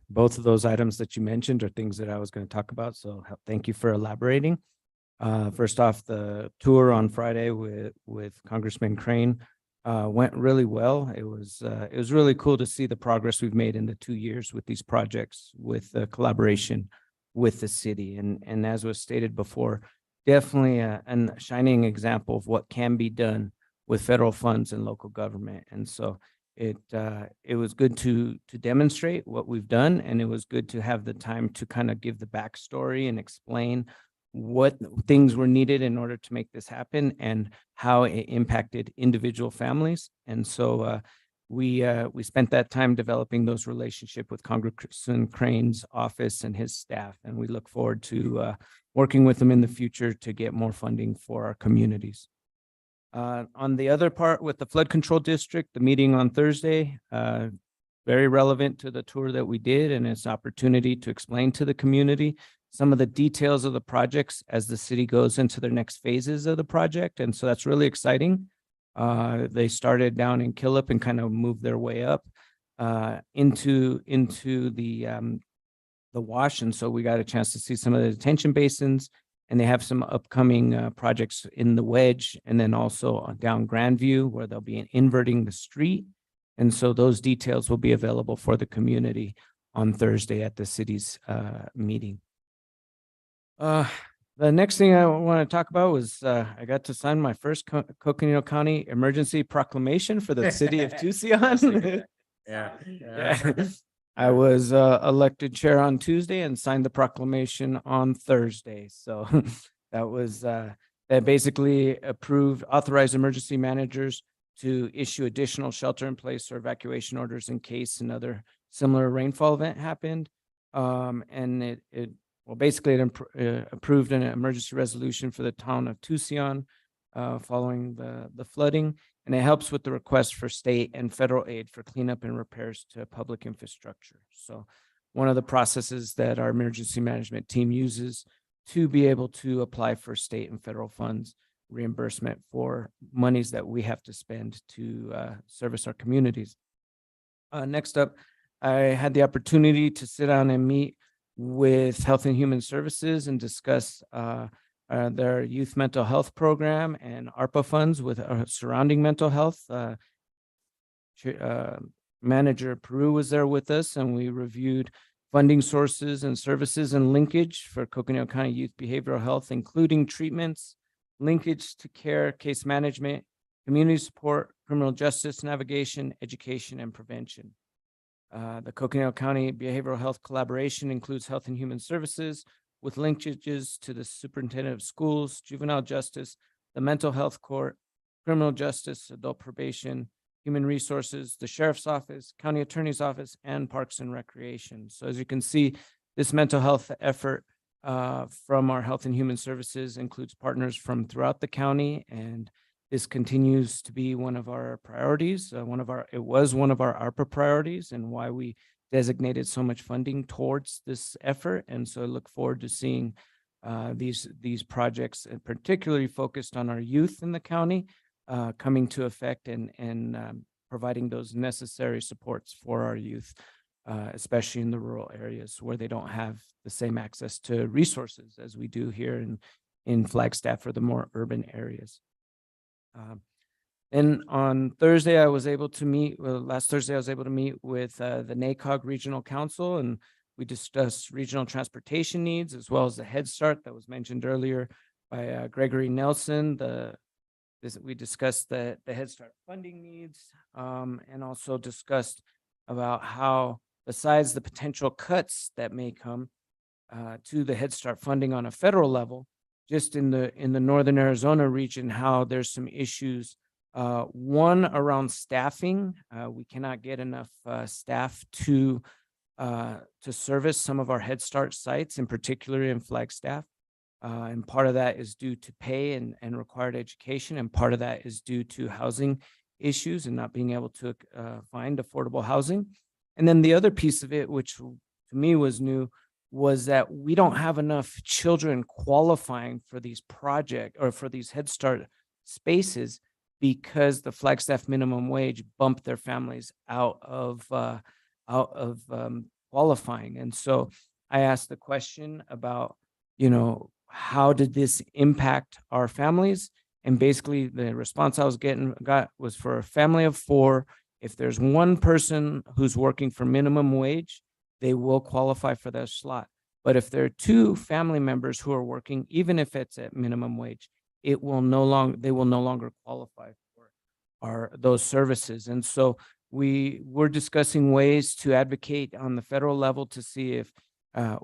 Both of those items that you mentioned are things that I was going to talk about, so thank you for elaborating. First off, the tour on Friday with Congressman Crane went really well. It was really cool to see the progress we've made in the 2 years with these projects, with the collaboration with the city. And as was stated before, definitely a shining example of what can be done with federal funds and local government. And so it was good to demonstrate what we've done, and it was good to have the time to kind of give the backstory and explain what things were needed in order to make this happen and how it impacted individual families. And so we spent that time developing those relationships with Congressman Crane's office and his staff, and we look forward to working with them in the future to get more funding for our communities. On the other part with the Flood Control District, the meeting on Thursday, very relevant to the tour that we did, and it's an opportunity to explain to the community some of the details of the projects as the city goes into their next phases of the project. And so that's really exciting. They started down in Killip and kind of moved their way up into the wash. And so we got a chance to see some of the detention basins, and they have some upcoming projects in the wedge, and then also down Grandview where they'll be inverting the street. And so those details will be available for the community on Thursday at the city's meeting. The next thing I want to talk about was I got to sign my first Coconino County emergency proclamation for the city of Tucson. Yeah. I was elected chair on Tuesday and signed the proclamation on Thursday. So that was that basically authorized emergency managers to issue additional shelter in place or evacuation orders in case another similar rainfall event happened. And it basically approved an emergency resolution for the town of Tucson following the flooding. And it helps with the request for state and federal aid for cleanup and repairs to public infrastructure. So one of the processes that our emergency management team uses to be able to apply for state and federal funds reimbursement for monies that we have to spend to service our communities. Next up, I had the opportunity to sit down and meet with Health and Human Services and discuss their youth mental health program and ARPA funds with surrounding mental health. Manager Peru was there with us, and we reviewed funding sources and services and linkage for Coconino County Youth Behavioral Health, including treatments, linkage to care, case management, community support, criminal justice navigation, education, and prevention. The Coconino County Behavioral Health Collaboration includes Health and Human Services with linkages to the Superintendent of Schools, Juvenile Justice, the Mental Health Court, Criminal Justice, Adult Probation, Human Resources, the Sheriff's Office, County Attorney's Office, and Parks and Recreation. So as you can see, this mental health effort from our Health and Human Services includes partners from throughout the county, and this continues to be one of our priorities. It was one of our ARPA priorities, and why we designated so much funding towards this effort. And so I look forward to seeing these projects, and particularly focused on our youth in the county, coming to effect and providing those necessary supports for our youth, especially in the rural areas where they don't have the same access to resources as we do here in Flagstaff or the more urban areas. And on Thursday, I was able to meet, well, last Thursday, I was able to meet with the NACOG Regional Council, and we discussed regional transportation needs as well as the Head Start that was mentioned earlier by Gregory Nelson. We discussed the Head Start funding needs, and also discussed about how, besides the potential cuts that may come to the Head Start funding on a federal level, just in the Northern Arizona region, how there's some issues. One around staffing. We cannot get enough staff to service some of our Head Start sites, in particular in Flagstaff. And part of that is due to pay and required education, and part of that is due to housing issues and not being able to find affordable housing. And then the other piece of it, which to me was new, was that we don't have enough children qualifying for these projects or for these Head Start spaces, because the Flagstaff minimum wage bumped their families out of qualifying. And so I asked the question about, how did this impact our families? And basically the response I got was, for a family of 4, if there's one person who's working for minimum wage, they will qualify for that slot. But if there are 2 family members who are working, even if it's at minimum wage, they will no longer qualify for those services. And so we're discussing ways to advocate on the federal level to see if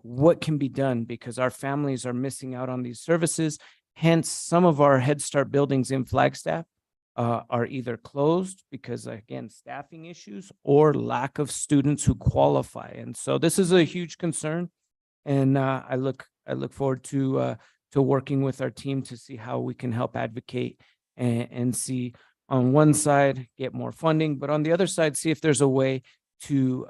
what can be done, because our families are missing out on these services. Hence, some of our Head Start buildings in Flagstaff are either closed because, again, staffing issues or lack of students who qualify. And so this is a huge concern. And I look forward to working with our team to see how we can help advocate and see, on one side, get more funding, but on the other side, see if there's a way to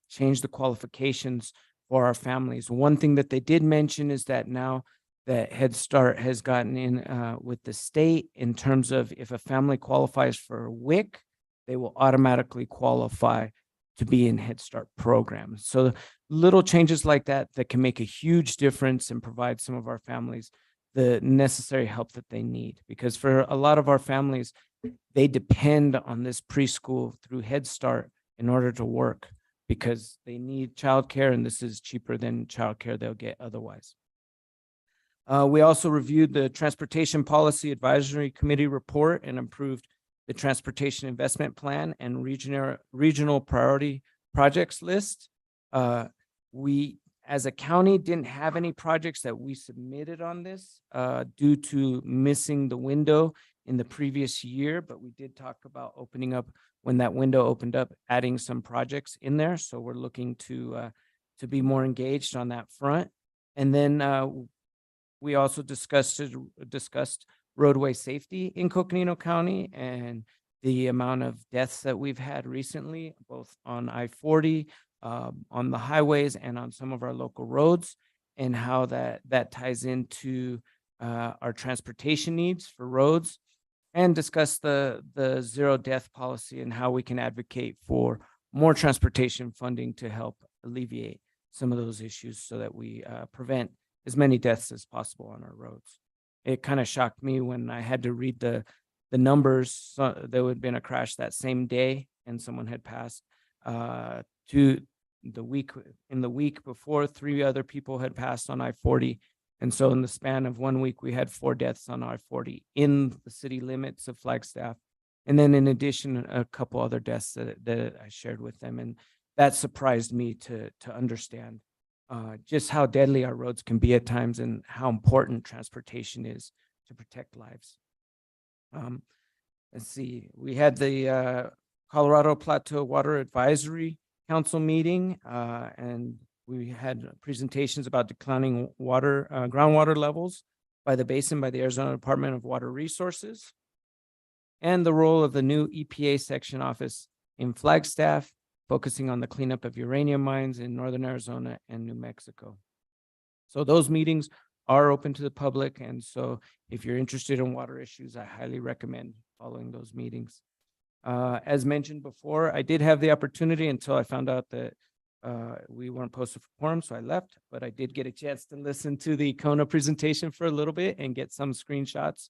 change the qualifications for our families. One thing that they did mention is that now that Head Start has gotten in with the state, in terms of if a family qualifies for WIC, they will automatically qualify to be in Head Start programs. So little changes like that can make a huge difference and provide some of our families the necessary help that they need. Because for a lot of our families, they depend on this preschool through Head Start in order to work, because they need childcare, and this is cheaper than childcare they'll get otherwise. We also reviewed the Transportation Policy Advisory Committee report and approved the Transportation Investment Plan and regional priority projects list. We, as a county, didn't have any projects that we submitted on this due to missing the window in the previous year, but we did talk about opening up, when that window opened up, adding some projects in there. So we're looking to be more engaged on that front. And then we also discussed roadway safety in Coconino County and the amount of deaths that we've had recently, both on I-40, on the highways, and on some of our local roads, and how that ties into our transportation needs for roads, and discuss the zero death policy and how we can advocate for more transportation funding to help alleviate some of those issues so that we prevent as many deaths as possible on our roads. It kind of shocked me when I had to read the numbers. So there would have been a crash that same day and someone had passed. In the week before, 3 other people had passed on I-40. And so in the span of 1 week, we had 4 deaths on I-40 in the city limits of Flagstaff. And then in addition, a couple other deaths that I shared with them. And that surprised me to understand just how deadly our roads can be at times and how important transportation is to protect lives. Let's see, we had the Colorado Plateau Water Advisory Council meeting, and we had presentations about declining groundwater levels by the basin by the Arizona Department of Water Resources, and the role of the new EPA section office in Flagstaff, focusing on the cleanup of uranium mines in northern Arizona and New Mexico. So those meetings are open to the public, and so if you're interested in water issues, I highly recommend following those meetings. As mentioned before, I did have the opportunity until I found out that we weren't posted for quorum, so I left, but I did get a chance to listen to the Kona presentation for a little bit and get some screenshots.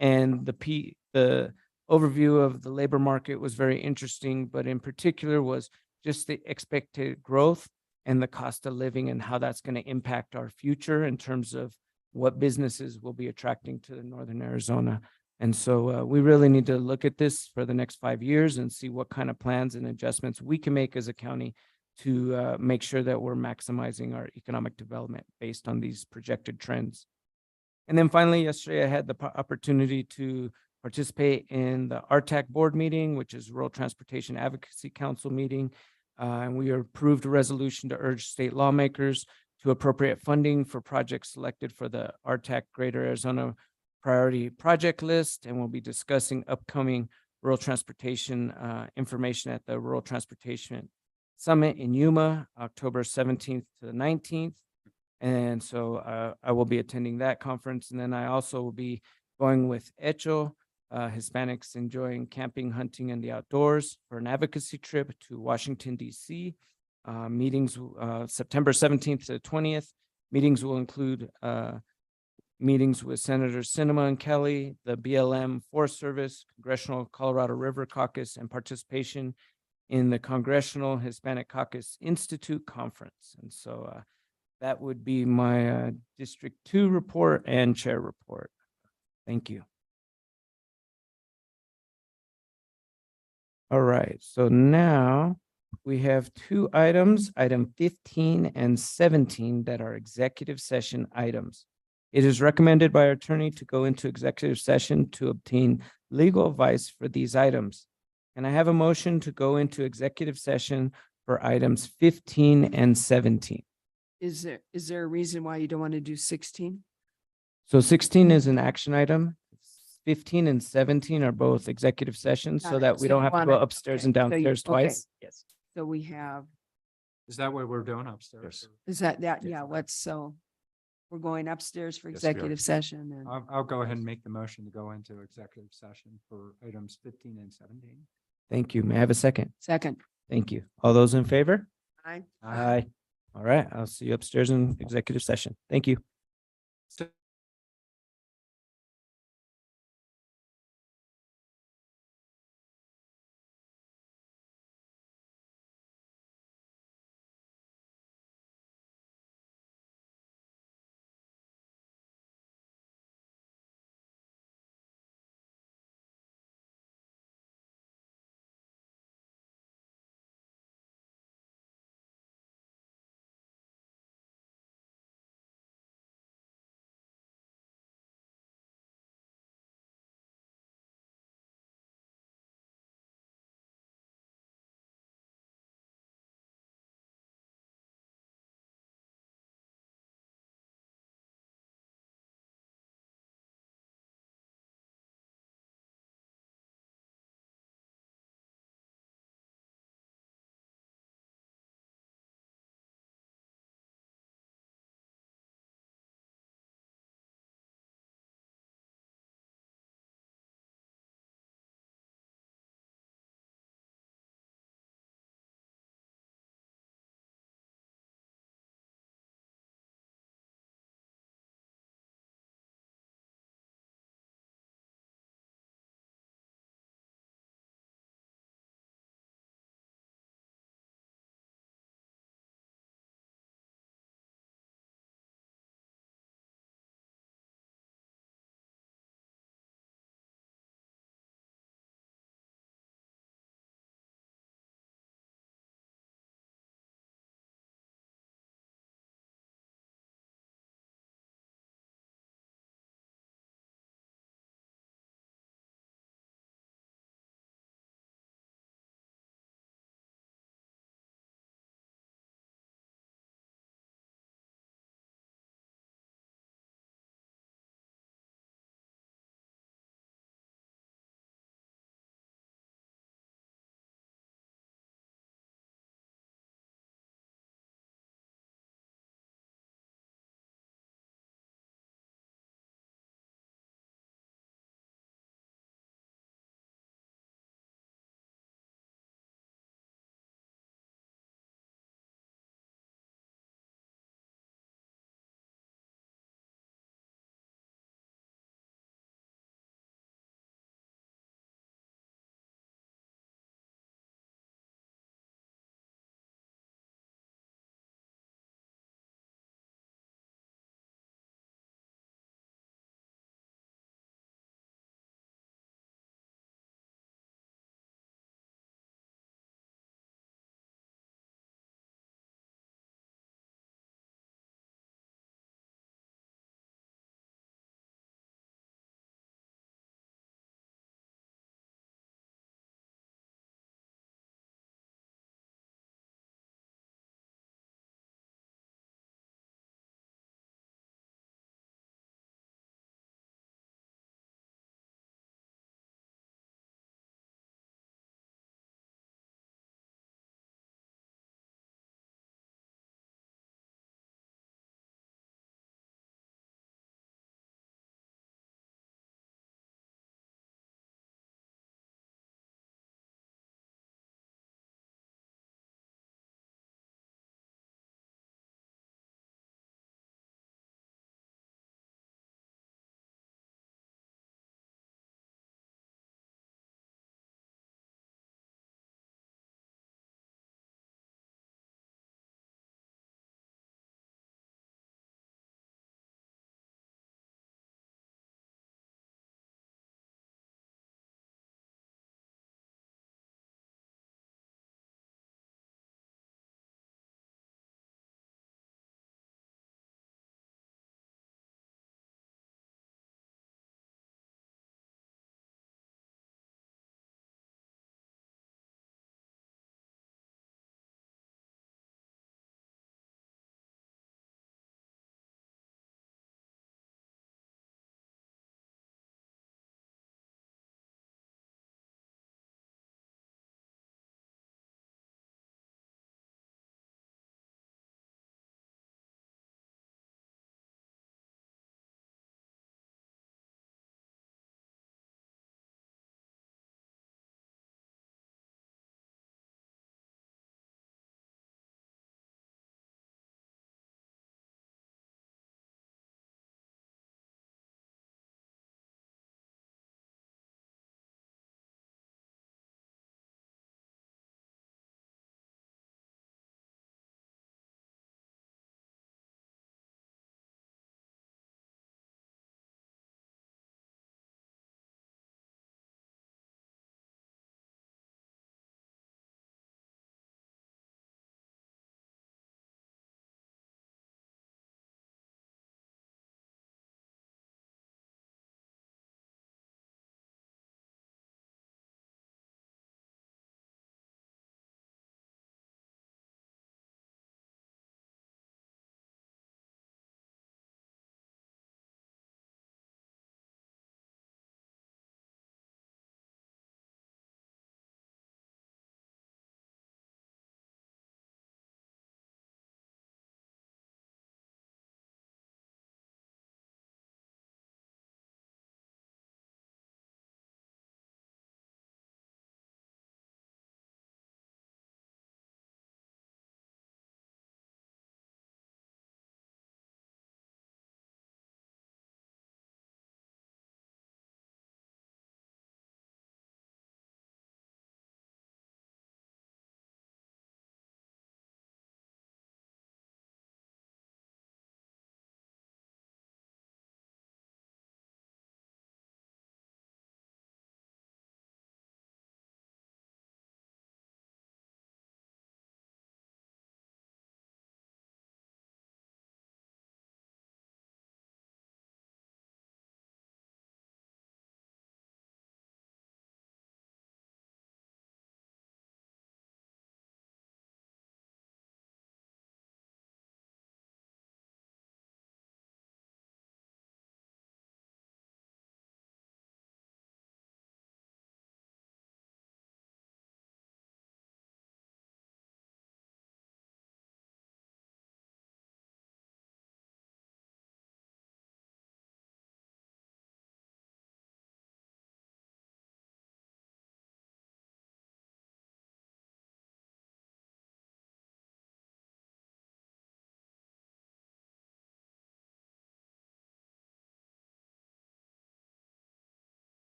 And the overview of the labor market was very interesting, but in particular was just the expected growth and the cost of living and how that's going to impact our future in terms of what businesses will be attracting to Northern Arizona. And so we really need to look at this for the next 5 years and see what kind of plans and adjustments we can make as a county to make sure that we're maximizing our economic development based on these projected trends. And then finally, yesterday I had the opportunity to participate in the RTAC board meeting, which is Rural Transportation Advocacy Council meeting. And we approved a resolution to urge state lawmakers to appropriate funding for projects selected for the RTAC Greater Arizona Priority Project List. And we'll be discussing upcoming rural transportation information at the Rural Transportation Summit in Yuma, October 17th to the 19th. And so I will be attending that conference. And then I also will be going with Echo, Hispanics Enjoying Camping, Hunting, and the Outdoors for an advocacy trip to Washington, D.C. Meetings September 17th to the 20th. Meetings will include meetings with Senators Sinema and Kelly, the BLM Forest Service, Congressional Colorado River Caucus, and participation in the Congressional Hispanic Caucus Institute Conference. And so that would be my District 2 report and chair report. Thank you. All right, so now we have two items, item 15 and 17, that are executive session items. It is recommended by our attorney to go into executive session to obtain legal advice for these items. And I have a motion to go into executive session for items 15 and 17. Is there a reason why you don't want to do 16? So 16 is an action item. 15 and 17 are both executive sessions so Got it. that we So don't you have to want go it- upstairs okay. and So you- downstairs okay. twice. Yes. So we have, Is that what we're doing upstairs? is that, Yes. yeah, we're going upstairs for Yes, we are. executive session and. I'll go ahead and make the motion to go into executive session for items 15 and 17. Thank you. May I have a second? Second. Thank you. All those in favor? Aye. Aye. All right, I'll see you upstairs in executive session. Thank you.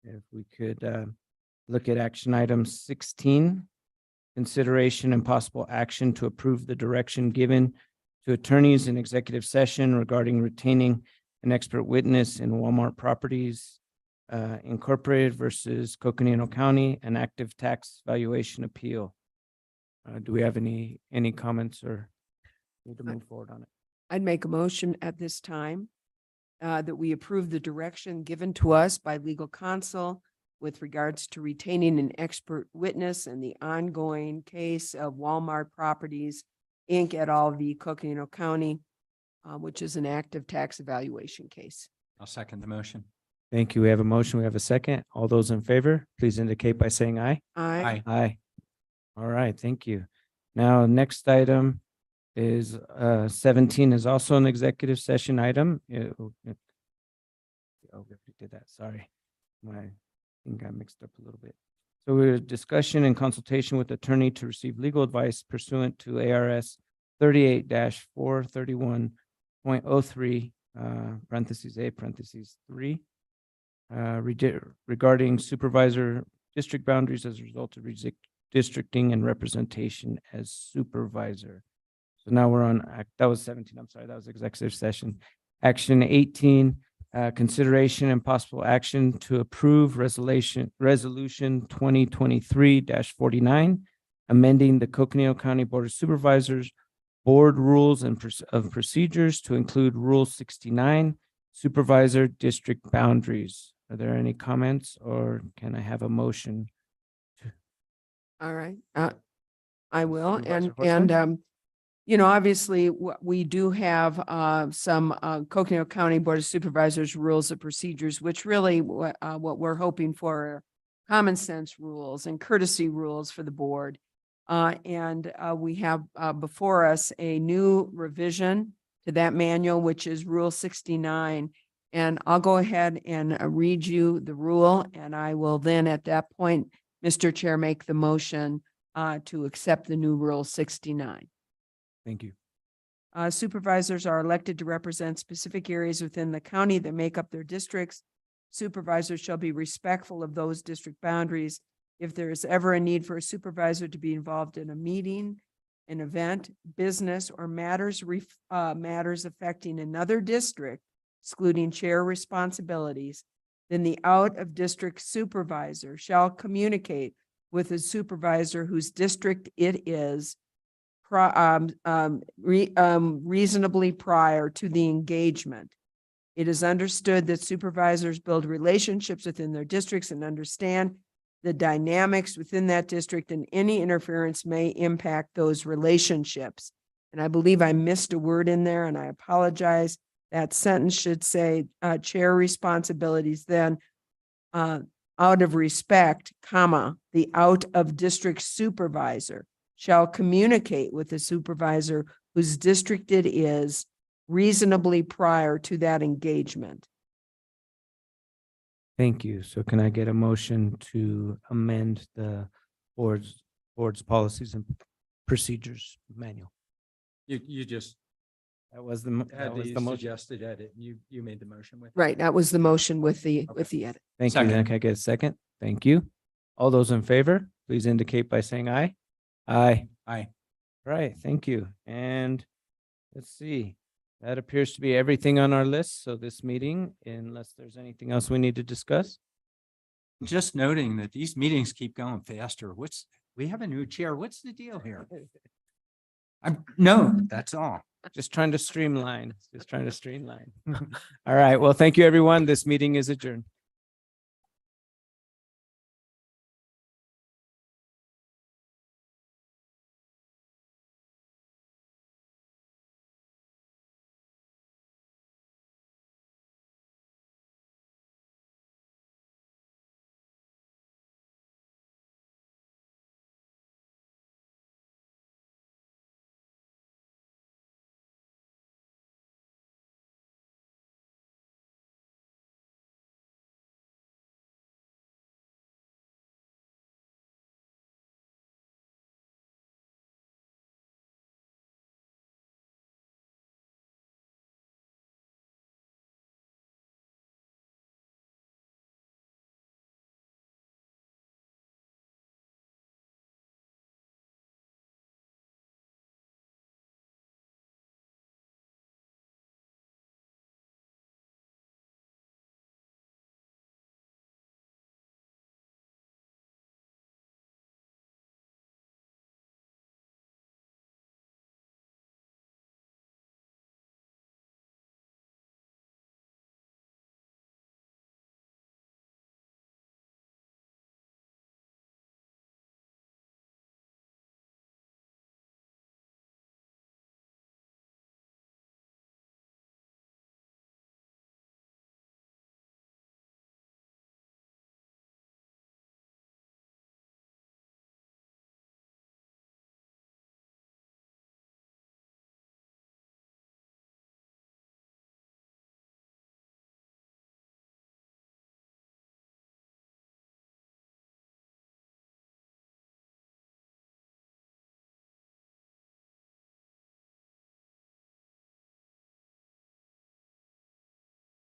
if we could look at action item 16, consideration and possible action to approve the direction given to attorneys in executive session regarding retaining an expert witness in Walmart Properties Incorporated versus Coconino County, an active tax valuation appeal. Do we have any comments or need to move forward on it? I'd make a motion at this time that we approve the direction given to us by legal counsel with regards to retaining an expert witness in the ongoing case of Walmart Properties, Inc. et al. V. Coconino County, which is an active tax evaluation case. I'll second the motion. Thank you. We have a motion. We have a second. All those in favor, please indicate by saying aye. Aye. Aye. All right, thank you. Now, next item is 17 is also an executive session item. Oh, we did that, sorry. I think I mixed up a little bit. So we're discussion and consultation with attorney to receive legal advice pursuant to ARS 38-431.03, parentheses A, parentheses 3, regarding supervisor district boundaries as a result of districting and representation as supervisor. So now we're on, that was 17, I'm sorry, that was executive session. Action 18, consideration and possible action to approve resolution 2023-49, amending the Coconino County Board of Supervisors Board Rules and of Procedures to include Rule 69, Supervisor District Boundaries. Are there any comments or can I have a motion? All right. I will. Supervisor And, Horstman? obviously we do have some Coconino County Board of Supervisors rules of procedures, which really what we're hoping for are common sense rules and courtesy rules for the board. And we have before us a new revision to that manual, which is Rule 69. And I'll go ahead and read you the rule, and I will then at that point, Mr. Chair, make the motion to accept the new Rule 69. Thank you. Supervisors are elected to represent specific areas within the county that make up their districts. Supervisors shall be respectful of those district boundaries. If there is ever a need for a supervisor to be involved in a meeting, an event, business, or matters affecting another district, excluding chair responsibilities, then the out-of-district supervisor shall communicate with a supervisor whose district it is reasonably prior to the engagement. It is understood that supervisors build relationships within their districts and understand the dynamics within that district, and any interference may impact those relationships. And I believe I missed a word in there, and I apologize. That sentence should say chair responsibilities, then out of respect, comma, the out of district supervisor shall communicate with the supervisor whose district it is reasonably prior to that engagement. Thank you. So can I get a motion to amend the board's policies and procedures manual? You just That was the motion. suggested edit. You made the motion with. Right, that was the motion with the edit. Thank you. Then Second. can I get a second? Thank you. All those in favor, please indicate by saying aye. Aye. Aye. Right, thank you. And let's see, that appears to be everything on our list. So this meeting, unless there's anything else we need to discuss. Just noting that these meetings keep going faster. We have a new chair. What's the deal here? No, that's all. Just trying to streamline, All right, well, thank you, everyone. This meeting is adjourned.